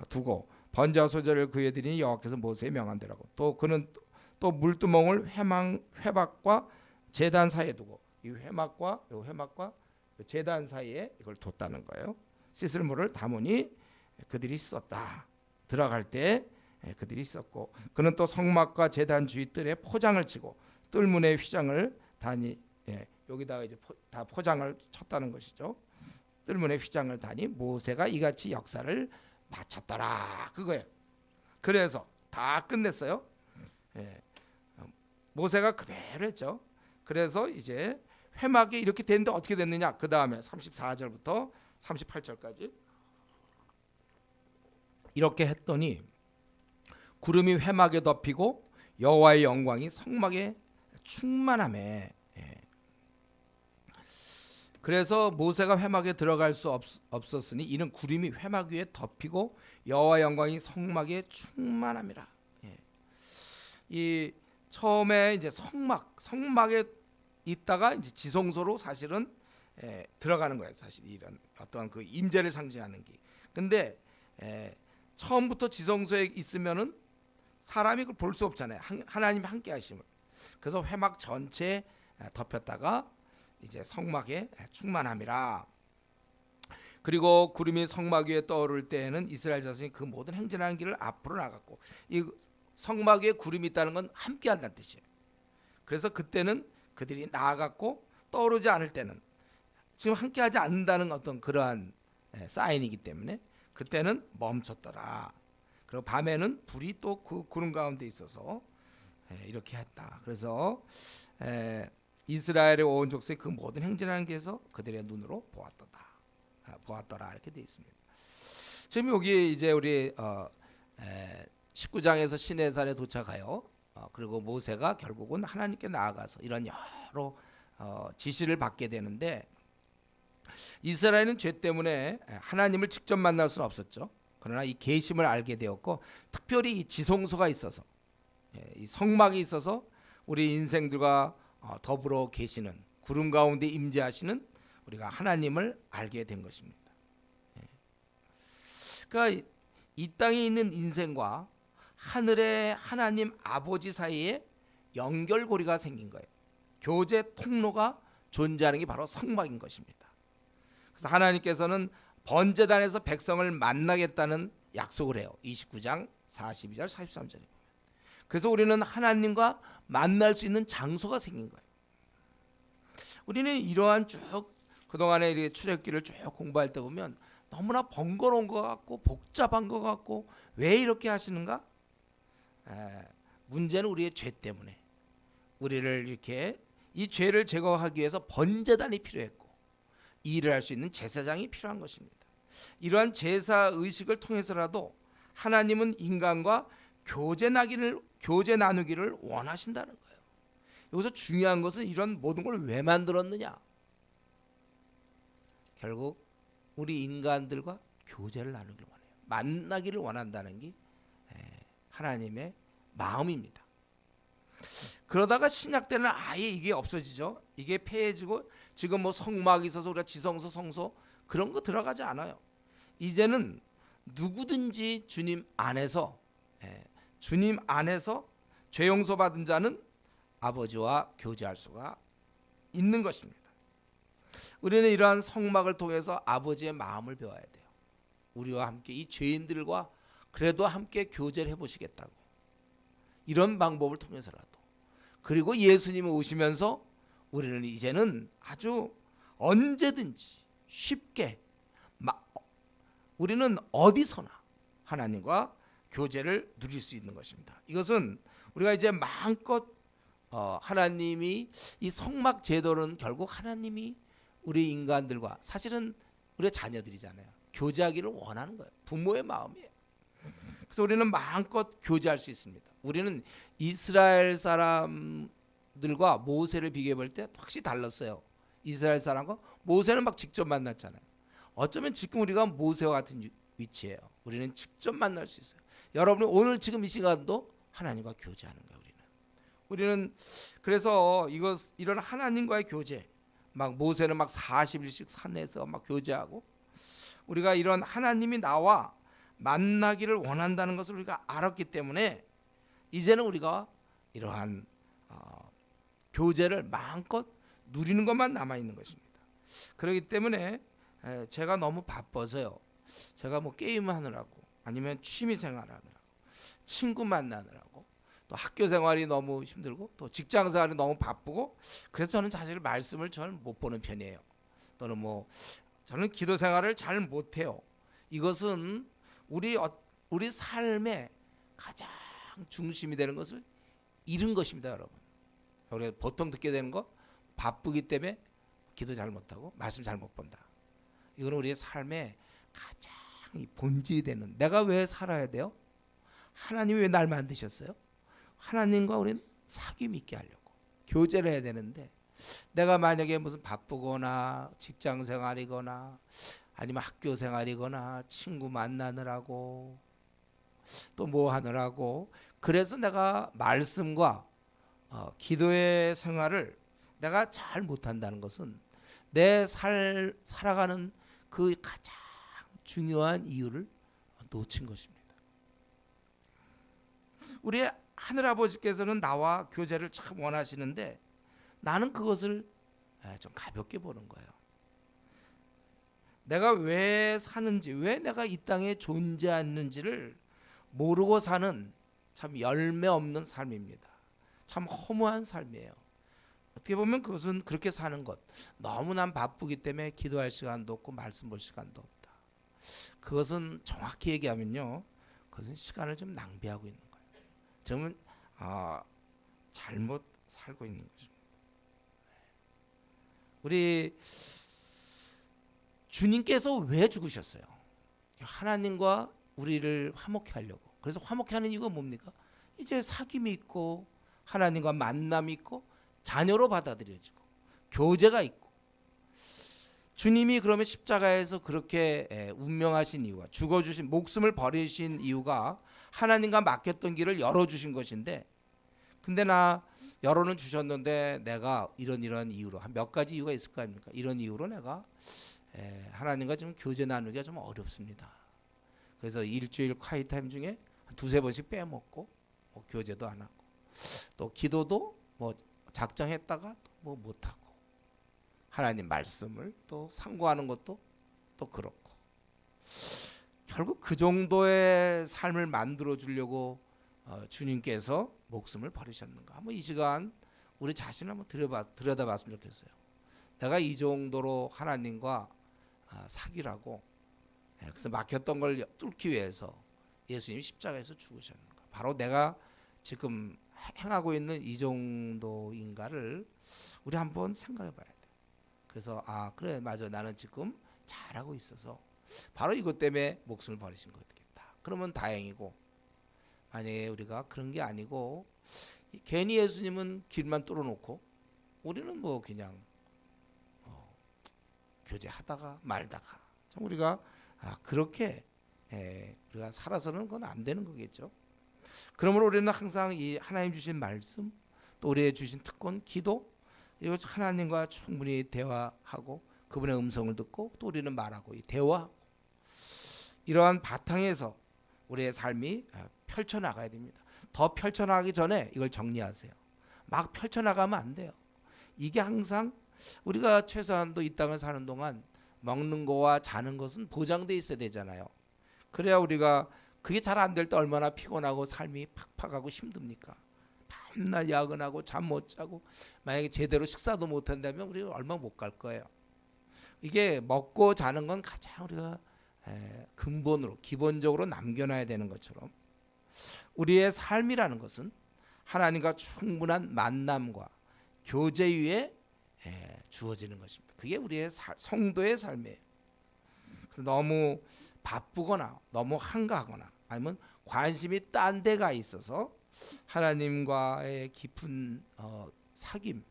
두고 번제와 소제를 그에 드리니 여호와께서 모세의 명한 대로라고. 또 그는 또 물두멍을 회막과 제단 사이에 두고 이 회막과 제단 사이에 이걸 뒀다는 거예요. 씻을 물을 담으니 그들이 썼다. 들어갈 때 그들이 썼고 그는 또 성막과 제단 주위 뜰에 포장을 치고 뜰문에 휘장을 다니 여기다가 이제 다 포장을 쳤다는 것이죠. 뜰문에 휘장을 다니 모세가 이같이 역사를 마쳤더라 그거예요. 그래서 다 끝냈어요. 모세가 그대로 했죠. 그래서 이제 회막이 이렇게 됐는데 어떻게 됐느냐? 그 다음에 34절부터 38절까지 이렇게 했더니 구름이 회막에 덮이고 여호와의 영광이 성막에 충만하매. 그래서 모세가 회막에 들어갈 수 없었으니 이는 구름이 회막 위에 덮이고 여호와의 영광이 성막에 충만함이라. 이 처음에 이제 성막에 있다가 이제 지성소로 사실은 들어가는 거예요. 사실 이런 어떤 그 임재를 상징하는 게. 근데 처음부터 지성소에 있으면은 사람이 그걸 볼 수 없잖아요. 하나님이 함께 하심을. 그래서 회막 전체에 덮였다가 이제 성막에 충만함이라. 그리고 구름이 성막 위에 떠오를 때에는 이스라엘 자손이 그 모든 행진하는 길을 앞으로 나갔고 이 성막 위에 구름이 있다는 건 함께 한다는 뜻이에요. 그래서 그때는 그들이 나아갔고 떠오르지 않을 때는 지금 함께 하지 않는다는 어떤 그러한 사인이기 때문에 그때는 멈췄더라. 그리고 밤에는 불이 또 그 구름 가운데 있어서 이렇게 했다. 그래서 이스라엘의 온 족속이 그 모든 행진하는 길에서 그들의 눈으로 보았더라 이렇게 되어 있습니다. 지금 여기 이제 우리 19장에서 시내산에 도착하여 그리고 모세가 결국은 하나님께 나아가서 이런 여러 지시를 받게 되는데 이스라엘은 죄 때문에 하나님을 직접 만날 수는 없었죠. 그러나 이 계심을 알게 되었고 특별히 이 지성소가 있어서 이 성막이 있어서 우리 인생들과 더불어 계시는 구름 가운데 임재하시는 우리가 하나님을 알게 된 것입니다. 그러니까 이 땅에 있는 인생과 하늘의 하나님 아버지 사이에 연결고리가 생긴 거예요. 교제 통로가 존재하는 게 바로 성막인 것입니다. 그래서 하나님께서는 번제단에서 백성을 만나겠다는 약속을 해요. 29장 42절 43절에 보면. 그래서 우리는 하나님과 만날 수 있는 장소가 생긴 거예요. 우리는 이러한 쭉 그동안에 출애굽기를 쭉 공부할 때 보면 너무나 번거로운 것 같고 복잡한 것 같고 왜 이렇게 하시는가? 문제는 우리의 죄 때문에 우리를 이렇게 이 죄를 제거하기 위해서 번제단이 필요했고 일을 할 수 있는 제사장이 필요한 것입니다. 이러한 제사 의식을 통해서라도 하나님은 인간과 교제 나누기를 원하신다는 거예요. 여기서 중요한 것은 이런 모든 걸 왜 만들었느냐? 결국 우리 인간들과 교제를 나누기를 원해요. 만나기를 원한다는 게 하나님의 마음입니다. 그러다가 신약 때는 아예 이게 없어지죠. 이게 폐해지고 지금 뭐 성막이 있어서 우리가 지성소 성소 그런 거 들어가지 않아요. 이제는 누구든지 주님 안에서 죄 용서 받은 자는 아버지와 교제할 수가 있는 것입니다. 우리는 이러한 성막을 통해서 아버지의 마음을 배워야 돼요. 우리와 함께 이 죄인들과 그래도 함께 교제를 해보시겠다고, 이런 방법을 통해서라도. 그리고 예수님이 오시면서 우리는 이제는 아주 언제든지 쉽게 우리는 어디서나 하나님과 교제를 누릴 수 있는 것입니다. 이것은 우리가 이제 마음껏 하나님이 이 성막 제도는 결국 하나님이 우리 인간들과, 사실은 우리의 자녀들이잖아요, 교제하기를 원하는 거예요. 부모의 마음이에요. 그래서 우리는 마음껏 교제할 수 있습니다. 우리는 이스라엘 사람들과 모세를 비교해 볼 때 확실히 달랐어요. 이스라엘 사람과 모세는 막 직접 만났잖아요. 어쩌면 지금 우리가 모세와 같은 위치예요. 우리는 직접 만날 수 있어요. 여러분이 오늘 지금 이 시간도 하나님과 교제하는 거예요. 우리는 그래서 이런 하나님과의 교제, 막 모세는 막 40일씩 산에서 막 교제하고, 우리가 이런 하나님이 나와 만나기를 원한다는 것을 우리가 알았기 때문에 이제는 우리가 이러한 교제를 마음껏 누리는 것만 남아 있는 것입니다. 그렇기 때문에 제가 너무 바빠서요, 제가 뭐 게임하느라고 아니면 취미생활하느라고 친구 만나느라고 또 학교 생활이 너무 힘들고 또 직장 생활이 너무 바쁘고, 그래서 저는 사실 말씀을 잘 못 보는 편이에요. 또는 뭐 저는 기도 생활을 잘 못해요. 이것은 우리 삶의 가장 중심이 되는 것을 잃은 것입니다, 여러분. 우리가 보통 듣게 되는 거, 바쁘기 때문에 기도 잘 못하고 말씀 잘 못 본다. 이거는 우리의 삶의 가장 본질이 되는, 내가 왜 살아야 돼요? 하나님이 왜 날 만드셨어요? 하나님과 우리는 사귐 있게 하려고 교제를 해야 되는데, 내가 만약에 무슨 바쁘거나 직장 생활이거나 아니면 학교 생활이거나 친구 만나느라고 또 뭐 하느라고, 그래서 내가 말씀과 기도의 생활을 내가 잘 못한다는 것은 내 살아가는 그 가장 중요한 이유를 놓친 것입니다. 우리 하늘아버지께서는 나와 교제를 참 원하시는데 나는 그것을 좀 가볍게 보는 거예요. 내가 왜 사는지, 왜 내가 이 땅에 존재하는지를 모르고 사는 참 열매 없는 삶입니다. 참 허무한 삶이에요. 어떻게 보면 그것은 그렇게 사는 것, 너무 난 바쁘기 때문에 기도할 시간도 없고 말씀 볼 시간도 없다. 그것은 정확히 얘기하면요, 그것은 시간을 좀 낭비하고 있는 거예요. 저는 잘못 살고 있는 것입니다. 우리 주님께서 왜 죽으셨어요? 하나님과 우리를 화목케 하려고. 그래서 화목케 하는 이유가 뭡니까? 이제 사귐이 있고 하나님과 만남이 있고 자녀로 받아들여지고 교제가 있고. 주님이 그러면 십자가에서 그렇게 운명하신 이유가, 죽어주신, 목숨을 버리신 이유가 하나님과 맡겼던 길을 열어주신 것인데, 근데 나 열어는 주셨는데 내가 이런 이유로, 한 몇 가지 이유가 있을 거 아닙니까? 이런 이유로 내가 하나님과 좀 교제 나누기가 좀 어렵습니다. 그래서 일주일 콰이트 타임 중에 한 두세 번씩 빼먹고 뭐 교제도 안 하고 또 기도도 뭐 작정했다가 뭐 못하고 하나님 말씀을 또 상고하는 것도 또 그렇고, 결국 그 정도의 삶을 만들어 주려고 주님께서 목숨을 버리셨는가? 한번 이 시간 우리 자신을 한번 들여다봤으면 좋겠어요. 내가 이 정도로 하나님과 사귀라고, 그래서 막혔던 걸 뚫기 위해서 예수님이 십자가에서 죽으셨는가? 바로 내가 지금 행하고 있는 이 정도인가를 우리 한번 생각해 봐야 돼. 그래서 그래, 맞아, 나는 지금 잘하고 있어서 바로 이것 때문에 목숨을 버리신 거겠다. 그러면 다행이고, 만약에 우리가 그런 게 아니고 괜히 예수님은 길만 뚫어놓고 우리는 뭐 그냥 교제하다가 말다가 참 우리가 그렇게 우리가 살아서는 그건 안 되는 거겠죠. 그러므로 우리는 항상 이 하나님 주신 말씀, 또 우리의 주신 특권, 기도, 그리고 하나님과 충분히 대화하고 그분의 음성을 듣고 또 우리는 말하고 이 대화하고 이러한 바탕에서 우리의 삶이 펼쳐나가야 됩니다. 더 펼쳐나가기 전에 이걸 정리하세요. 막 펼쳐나가면 안 돼요. 이게 항상 우리가 최소한도 이 땅을 사는 동안 먹는 거와 자는 것은 보장돼 있어야 되잖아요. 그래야 우리가 그게 잘 안 될 때 얼마나 피곤하고 삶이 팍팍하고 힘듭니까? 밤낮 야근하고 잠 못 자고 만약에 제대로 식사도 못 한다면 우리 얼마 못 갈 거예요. 이게 먹고 자는 건 가장 우리가 근본으로 기본적으로 남겨놔야 되는 것처럼 우리의 삶이라는 것은 하나님과 충분한 만남과 교제 위에 주어지는 것입니다. 그게 우리의 성도의 삶이에요. 그래서 너무 바쁘거나 너무 한가하거나 아니면 관심이 딴 데가 있어서 하나님과의 깊은 사귐,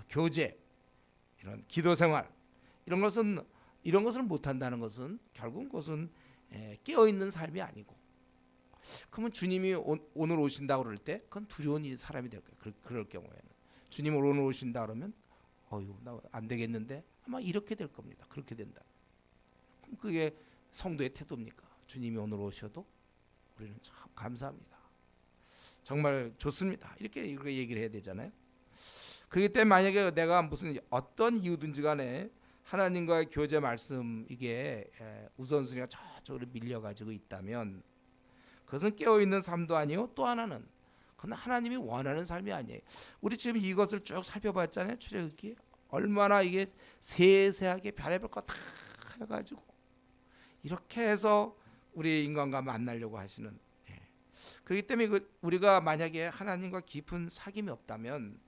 교제, 이런 기도 생활 이런 것을 못 한다는 것은 결국 그것은 깨어 있는 삶이 아니고, 그러면 주님이 오늘 오신다 그럴 때 그건 두려운 사람이 될 거예요. 그럴 경우에는 주님 오늘 오신다 그러면 나 안 되겠는데 아마 이렇게 될 겁니다. 그렇게 된다. 그럼 그게 성도의 태도입니까? 주님이 오늘 오셔도 우리는 참 감사합니다. 정말 좋습니다. 이렇게 얘기를 해야 되잖아요. 그렇기 때문에 만약에 내가 무슨 어떤 이유든지 간에 하나님과의 교제 말씀 이게 우선순위가 저쪽으로 밀려가지고 있다면 그것은 깨어있는 삶도 아니요, 또 하나는 그건 하나님이 원하는 삶이 아니에요. 우리 지금 이것을 쭉 살펴봤잖아요. 출애굽기 얼마나 이게 세세하게 별의별 거 다 해가지고 이렇게 해서 우리 인간과 만나려고 하시는. 그렇기 때문에 우리가 만약에 하나님과 깊은 사귐이 없다면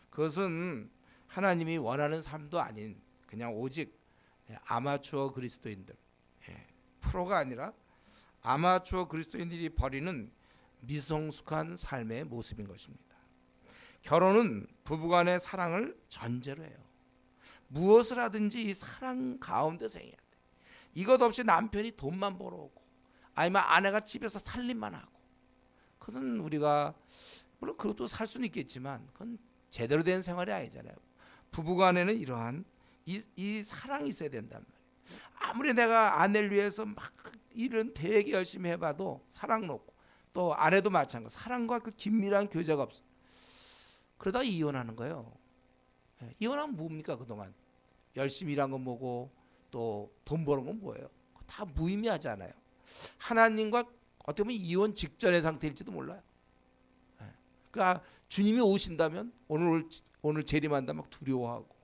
그것은 하나님이 원하는 삶도 아닌 그냥 오직 아마추어 그리스도인들, 프로가 아니라 아마추어 그리스도인들이 벌이는 미성숙한 삶의 모습인 것입니다. 결혼은 부부간의 사랑을 전제로 해요. 무엇을 하든지 이 사랑 가운데서 해야 돼. 이것 없이 남편이 돈만 벌어오고 아니면 아내가 집에서 살림만 하고, 그것은 우리가 물론 그것도 살 수는 있겠지만 그건 제대로 된 생활이 아니잖아요. 부부간에는 이러한 이 사랑이 있어야 된단 말이에요. 아무리 내가 아내를 위해서 막 일은 되게 열심히 해봐도 사랑 놓고, 또 아내도 마찬가지, 사랑과 그 긴밀한 교제가 없어. 그러다 이혼하는 거예요. 이혼하면 뭡니까? 그동안 열심히 일한 건 뭐고 또 돈 버는 건 뭐예요? 다 무의미하잖아요. 하나님과 어떻게 보면 이혼 직전의 상태일지도 몰라요. 그러니까 주님이 오신다면 오늘 재림한다 막 두려워하고,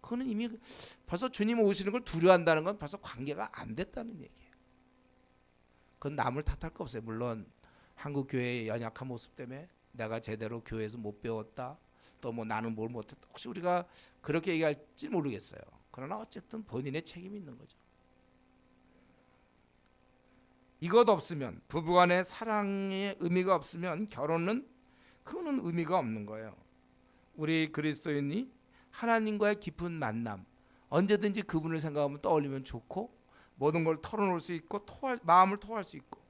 그거는 이미 벌써 주님 오시는 걸 두려워한다는 건 벌써 관계가 안 됐다는 얘기예요. 그건 남을 탓할 거 없어요. 물론 한국 교회의 연약한 모습 때문에 내가 제대로 교회에서 못 배웠다, 또 뭐 나는 뭘 못했다, 혹시 우리가 그렇게 얘기할지 모르겠어요. 그러나 어쨌든 본인의 책임이 있는 거죠. 이것 없으면, 부부간의 사랑의 의미가 없으면 결혼은 그거는 의미가 없는 거예요. 우리 그리스도인이 하나님과의 깊은 만남, 언제든지 그분을 생각하면 떠올리면 좋고 모든 걸 털어놓을 수 있고 마음을 토할 수 있고,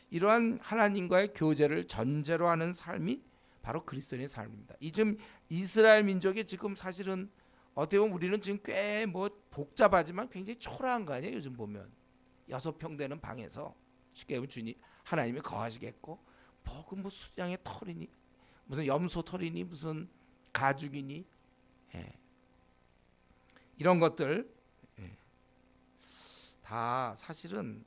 이러한 하나님과의 교제를 전제로 하는 삶이 바로 그리스도인의 삶입니다. 지금 이스라엘 민족이 지금 사실은 어떻게 보면 우리는 지금 꽤 뭐 복잡하지만 굉장히 초라한 거 아니에요. 요즘 보면 6평 되는 방에서 쉽게 보면 하나님이 거하시겠고, 뭐 수양의 털이니 무슨 염소 털이니 무슨 가죽이니, 이런 것들 다 사실은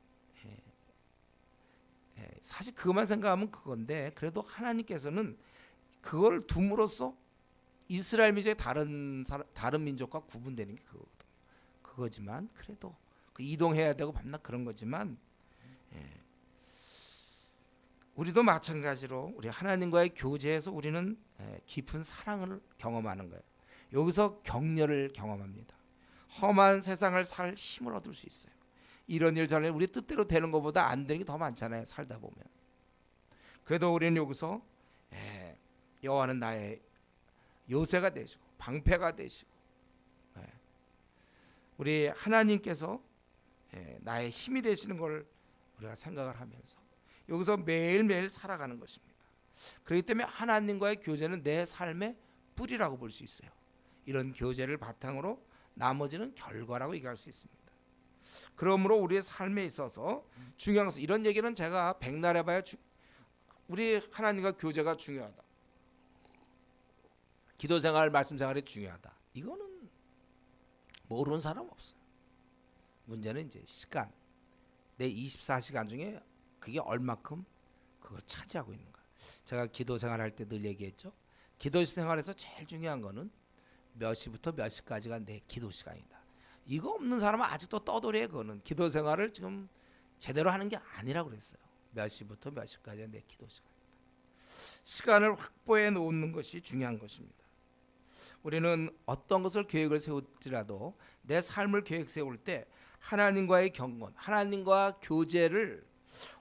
사실 그것만 생각하면 그건데, 그래도 하나님께서는 그걸 둠으로써 이스라엘 민족의 다른 민족과 구분되는 게 그거지만, 그래도 이동해야 되고 밤낮 그런 거지만, 우리도 마찬가지로 우리 하나님과의 교제에서 우리는 깊은 사랑을 경험하는 거예요. 여기서 격려를 경험합니다. 험한 세상을 살 힘을 얻을 수 있어요. 이런 일 전에 우리 뜻대로 되는 것보다 안 되는 게 더 많잖아요. 살다 보면. 그래도 우리는 여기서 여호와는 나의 요새가 되시고 방패가 되시고, 우리 하나님께서 나의 힘이 되시는 걸 우리가 생각을 하면서 여기서 매일매일 살아가는 것입니다. 그렇기 때문에 하나님과의 교제는 내 삶의 뿌리라고 볼 수 있어요. 이런 교제를 바탕으로 나머지는 결과라고 얘기할 수 있습니다. 그러므로 우리의 삶에 있어서 중요한 것은, 이런 얘기는 제가 백날 해봐야 우리 하나님과 교제가 중요하다, 기도생활 말씀생활이 중요하다, 이거는 모르는 사람 없어요. 문제는 이제 시간, 내 24시간 중에 그게 얼마큼 그걸 차지하고 있는가. 제가 기도생활 할 때 늘 얘기했죠. 기도생활에서 제일 중요한 거는 몇 시부터 몇 시까지가 내 기도 시간이다. 이거 없는 사람은 아직도 떠돌이에, 그거는 기도생활을 지금 제대로 하는 게 아니라고 그랬어요. 몇 시부터 몇 시까지가 내 기도 시간이다. 시간을 확보해 놓는 것이 중요한 것입니다. 우리는 어떤 것을 계획을 세울지라도 내 삶을 계획 세울 때 하나님과의 경건, 하나님과 교제를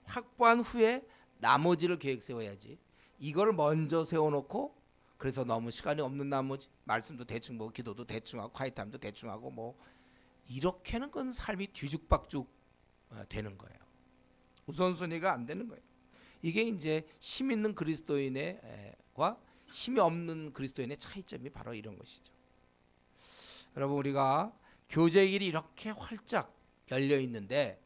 확보한 후에 나머지를 계획 세워야지, 이걸 먼저 세워놓고 그래서 너무 시간이 없는 나머지 말씀도 대충 뭐 기도도 대충 하고 콰이트함도 대충 하고 뭐 이렇게는 건 삶이 뒤죽박죽 되는 거예요. 우선순위가 안 되는 거예요. 이게 이제 힘 있는 그리스도인과 힘이 없는 그리스도인의 차이점이 바로 이런 것이죠. 여러분, 우리가 교제의 길이 이렇게 활짝 열려 있는데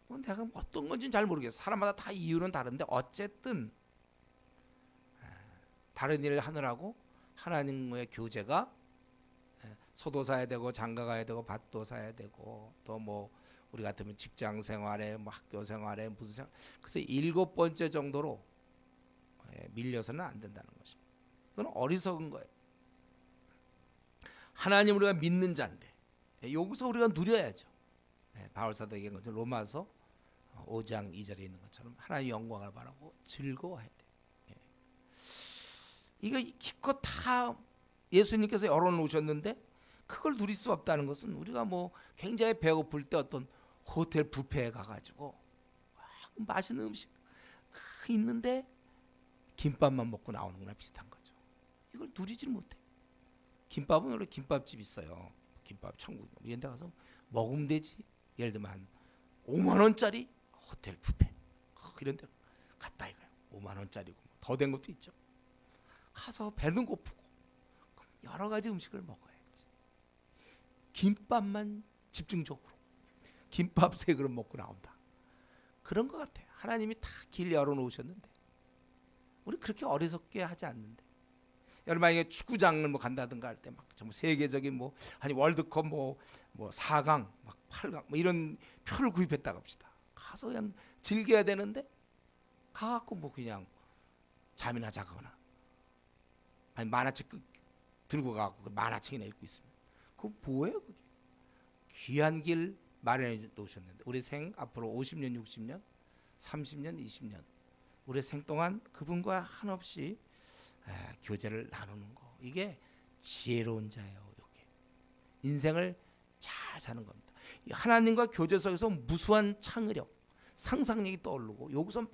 내가 어떤 건지는 잘 모르겠어요. 사람마다 다 이유는 다른데 어쨌든 다른 일을 하느라고 하나님과의 교제가, 소도 사야 되고 장가 가야 되고 밭도 사야 되고 또 뭐 우리 같으면 직장 생활에 뭐 학교 생활에 무슨 생활, 그래서 7번째 정도로 밀려서는 안 된다는 것입니다. 이건 어리석은 거예요. 하나님을 우리가 믿는 자인데 여기서 우리가 누려야죠. 바울사도 얘기한 것처럼 로마서 5장 2절에 있는 것처럼 하나님의 영광을 바라고 즐거워해야 돼. 이거 기껏 다 예수님께서 열어놓으셨는데 그걸 누릴 수 없다는 것은, 우리가 뭐 굉장히 배고플 때 어떤 호텔 뷔페에 가가지고 맛있는 음식 있는데 김밥만 먹고 나오는 거나 비슷한 거죠. 이걸 누리질 못해. 김밥은 원래 김밥집 있어요. 김밥 천국 이런 데 가서 먹으면 되지. 예를 들면 한 5만 원짜리 호텔 뷔페 이런 데 갔다 이거요. 5만 원짜리고 더 된 것도 있죠. 가서 배는 고프고 여러 가지 음식을 먹어야지. 김밥만 집중적으로 김밥 3그릇 먹고 나온다. 그런 것 같아요. 하나님이 다 길 열어놓으셨는데 우리 그렇게 어리석게 하지 않는데. 여러분, 만약에 축구장을 뭐 간다든가 할 때 막 정말 세계적인 뭐 아니 월드컵 뭐 4강 막 8강 뭐 이런 표를 구입했다고 합시다. 가서 그냥 즐겨야 되는데 가갖고 뭐 그냥 잠이나 자거나 아니 만화책 들고 가고 그 만화책이나 읽고 있습니다. 그거 뭐예요 그게? 귀한 길 마련해 놓으셨는데 우리 생 앞으로 50년, 60년, 30년, 20년 우리 생 동안 그분과 한없이 교제를 나누는 거, 이게 지혜로운 자예요. 이게 인생을 잘 사는 겁니다. 하나님과 교제 속에서 무수한 창의력, 상상력이 떠오르고 여기서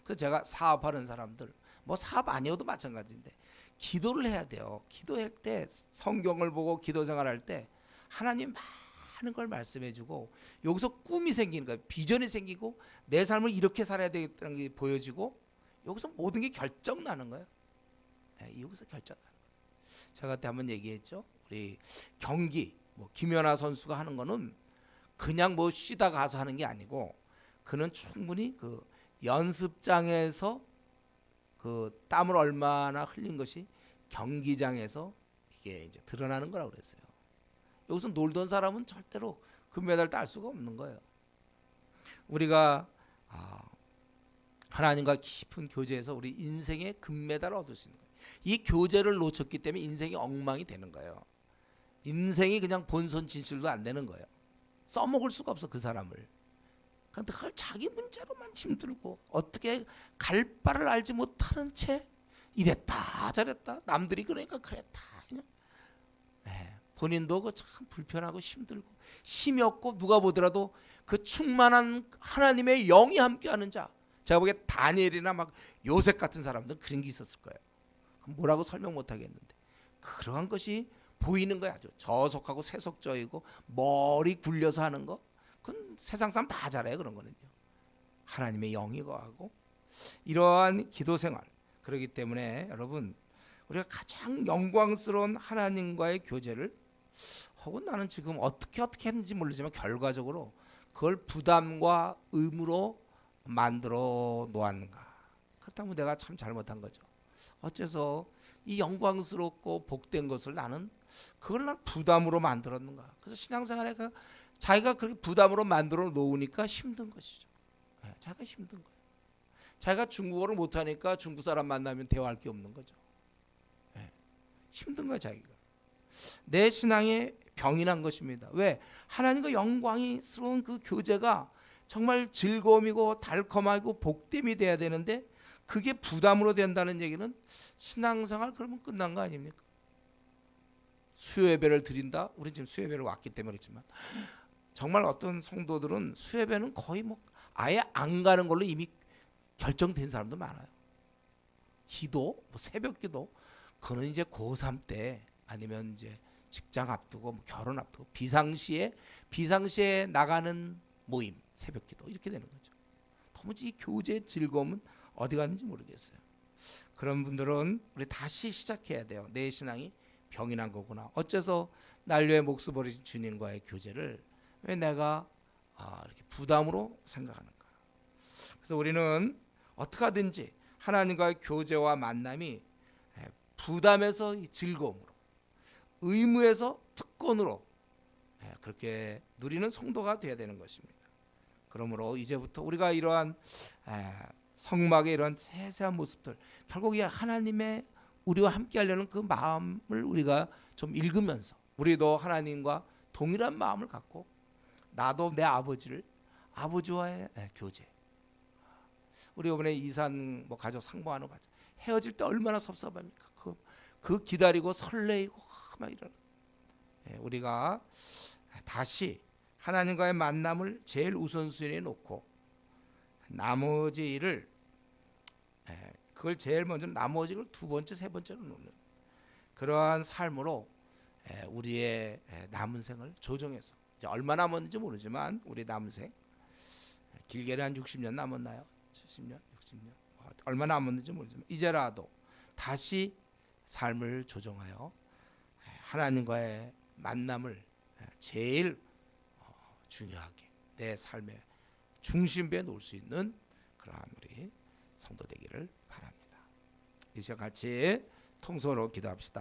그래서 제가 사업하는 사람들 뭐 사업 아니어도 마찬가지인데 기도를 해야 돼요. 기도할 때 성경을 보고 기도 생활할 때 하나님 많은 걸 말씀해주고 여기서 꿈이 생기는 거예요. 비전이 생기고 내 삶을 이렇게 살아야 되겠다는 게 보여지고 여기서 모든 게 결정나는 거예요. 여기서 결정나는 거예요. 제가 그때 한번 얘기했죠. 우리 경기 뭐 김연아 선수가 하는 거는 그냥 뭐 쉬다 가서 하는 게 아니고 그는 충분히 그 연습장에서 그 땀을 얼마나 흘린 것이 경기장에서 이게 이제 드러나는 거라고 그랬어요. 여기서 놀던 사람은 절대로 금메달 딸 수가 없는 거예요. 우리가 하나님과 깊은 교제에서 우리 인생의 금메달을 얻을 수 있는 거예요. 이 교제를 놓쳤기 때문에 인생이 엉망이 되는 거예요. 인생이 그냥 본선 진실도 안 되는 거예요. 써먹을 수가 없어 그 사람을. 그걸 자기 문제로만 힘들고 어떻게 갈 바를 알지 못하는 채 이랬다 저랬다 남들이 그러니까 그랬다 그냥. 본인도 그 참 불편하고 힘들고 힘이 없고 누가 보더라도 그 충만한 하나님의 영이 함께하는 자, 제가 보기에 다니엘이나 막 요셉 같은 사람들 그런 게 있었을 거예요. 뭐라고 설명 못 하겠는데 그러한 것이 보이는 거야. 아주 저속하고 세속적이고 머리 굴려서 하는 거, 그건 세상 사람 다 잘해요. 그런 거는요. 하나님의 영이 거하고 이러한 기도 생활, 그렇기 때문에 여러분, 우리가 가장 영광스러운 하나님과의 교제를, 혹은 나는 지금 어떻게 했는지 모르지만 결과적으로 그걸 부담과 의무로 만들어 놓았는가. 그렇다면 내가 참 잘못한 거죠. 어째서 이 영광스럽고 복된 것을 나는 그걸 난 부담으로 만들었는가. 그래서 신앙생활에 자기가 그렇게 부담으로 만들어 놓으니까 힘든 것이죠. 자기가 힘든 거예요. 자기가 중국어를 못하니까 중국 사람 만나면 대화할 게 없는 거죠. 힘든 거야 자기가. 내 신앙에 병이 난 것입니다. 왜? 하나님과 영광스러운 그 교제가 정말 즐거움이고 달콤하고 복됨이 돼야 되는데 그게 부담으로 된다는 얘기는 신앙생활 그러면 끝난 거 아닙니까? 수요예배를 드린다. 우리 지금 수요예배를 왔기 때문에 그렇지만 정말 어떤 성도들은 수요예배는 거의 뭐 아예 안 가는 걸로 이미 결정된 사람도 많아요. 기도, 뭐 새벽 기도, 그거는 이제 고3 때 아니면 이제 직장 앞두고 뭐 결혼 앞두고 비상시에 나가는 모임, 새벽 기도 이렇게 되는 거죠. 도무지 이 교제의 즐거움은 어디 갔는지 모르겠어요. 그런 분들은 우리 다시 시작해야 돼요. 내 신앙이 병이 난 거구나. 어째서 날 위해 목숨 버리신 주님과의 교제를 왜 내가 이렇게 부담으로 생각하는가. 그래서 우리는 어떻게 하든지 하나님과의 교제와 만남이 부담에서 즐거움으로, 의무에서 특권으로 그렇게 누리는 성도가 되어야 되는 것입니다. 그러므로 이제부터 우리가 이러한 성막의 이런 세세한 모습들, 결국 이 하나님의 우리와 함께 하려는 그 마음을 우리가 좀 읽으면서 우리도 하나님과 동일한 마음을 갖고 나도 내 아버지와의 교제. 우리 이번에 이산 뭐 가족 상봉하는 거 헤어질 때 얼마나 섭섭합니까? 그 기다리고 설레이고 막 이런. 우리가 다시 하나님과의 만남을 제일 우선순위에 놓고 나머지 일을 그걸 제일 먼저, 나머지를 두 번째, 세 번째로 놓는 그러한 삶으로 우리의 남은 생을 조정해서, 이제 얼마 남았는지 모르지만 우리 남은 생 길게는 한 60년 남았나요? 70년, 60년 얼마 남았는지 모르지만 이제라도 다시 삶을 조정하여 하나님과의 만남을 제일 중요하게 내 삶의 중심부에 놓을 수 있는 그러한 우리 성도 되기를 바랍니다. 이 시간 같이 통성으로 기도합시다.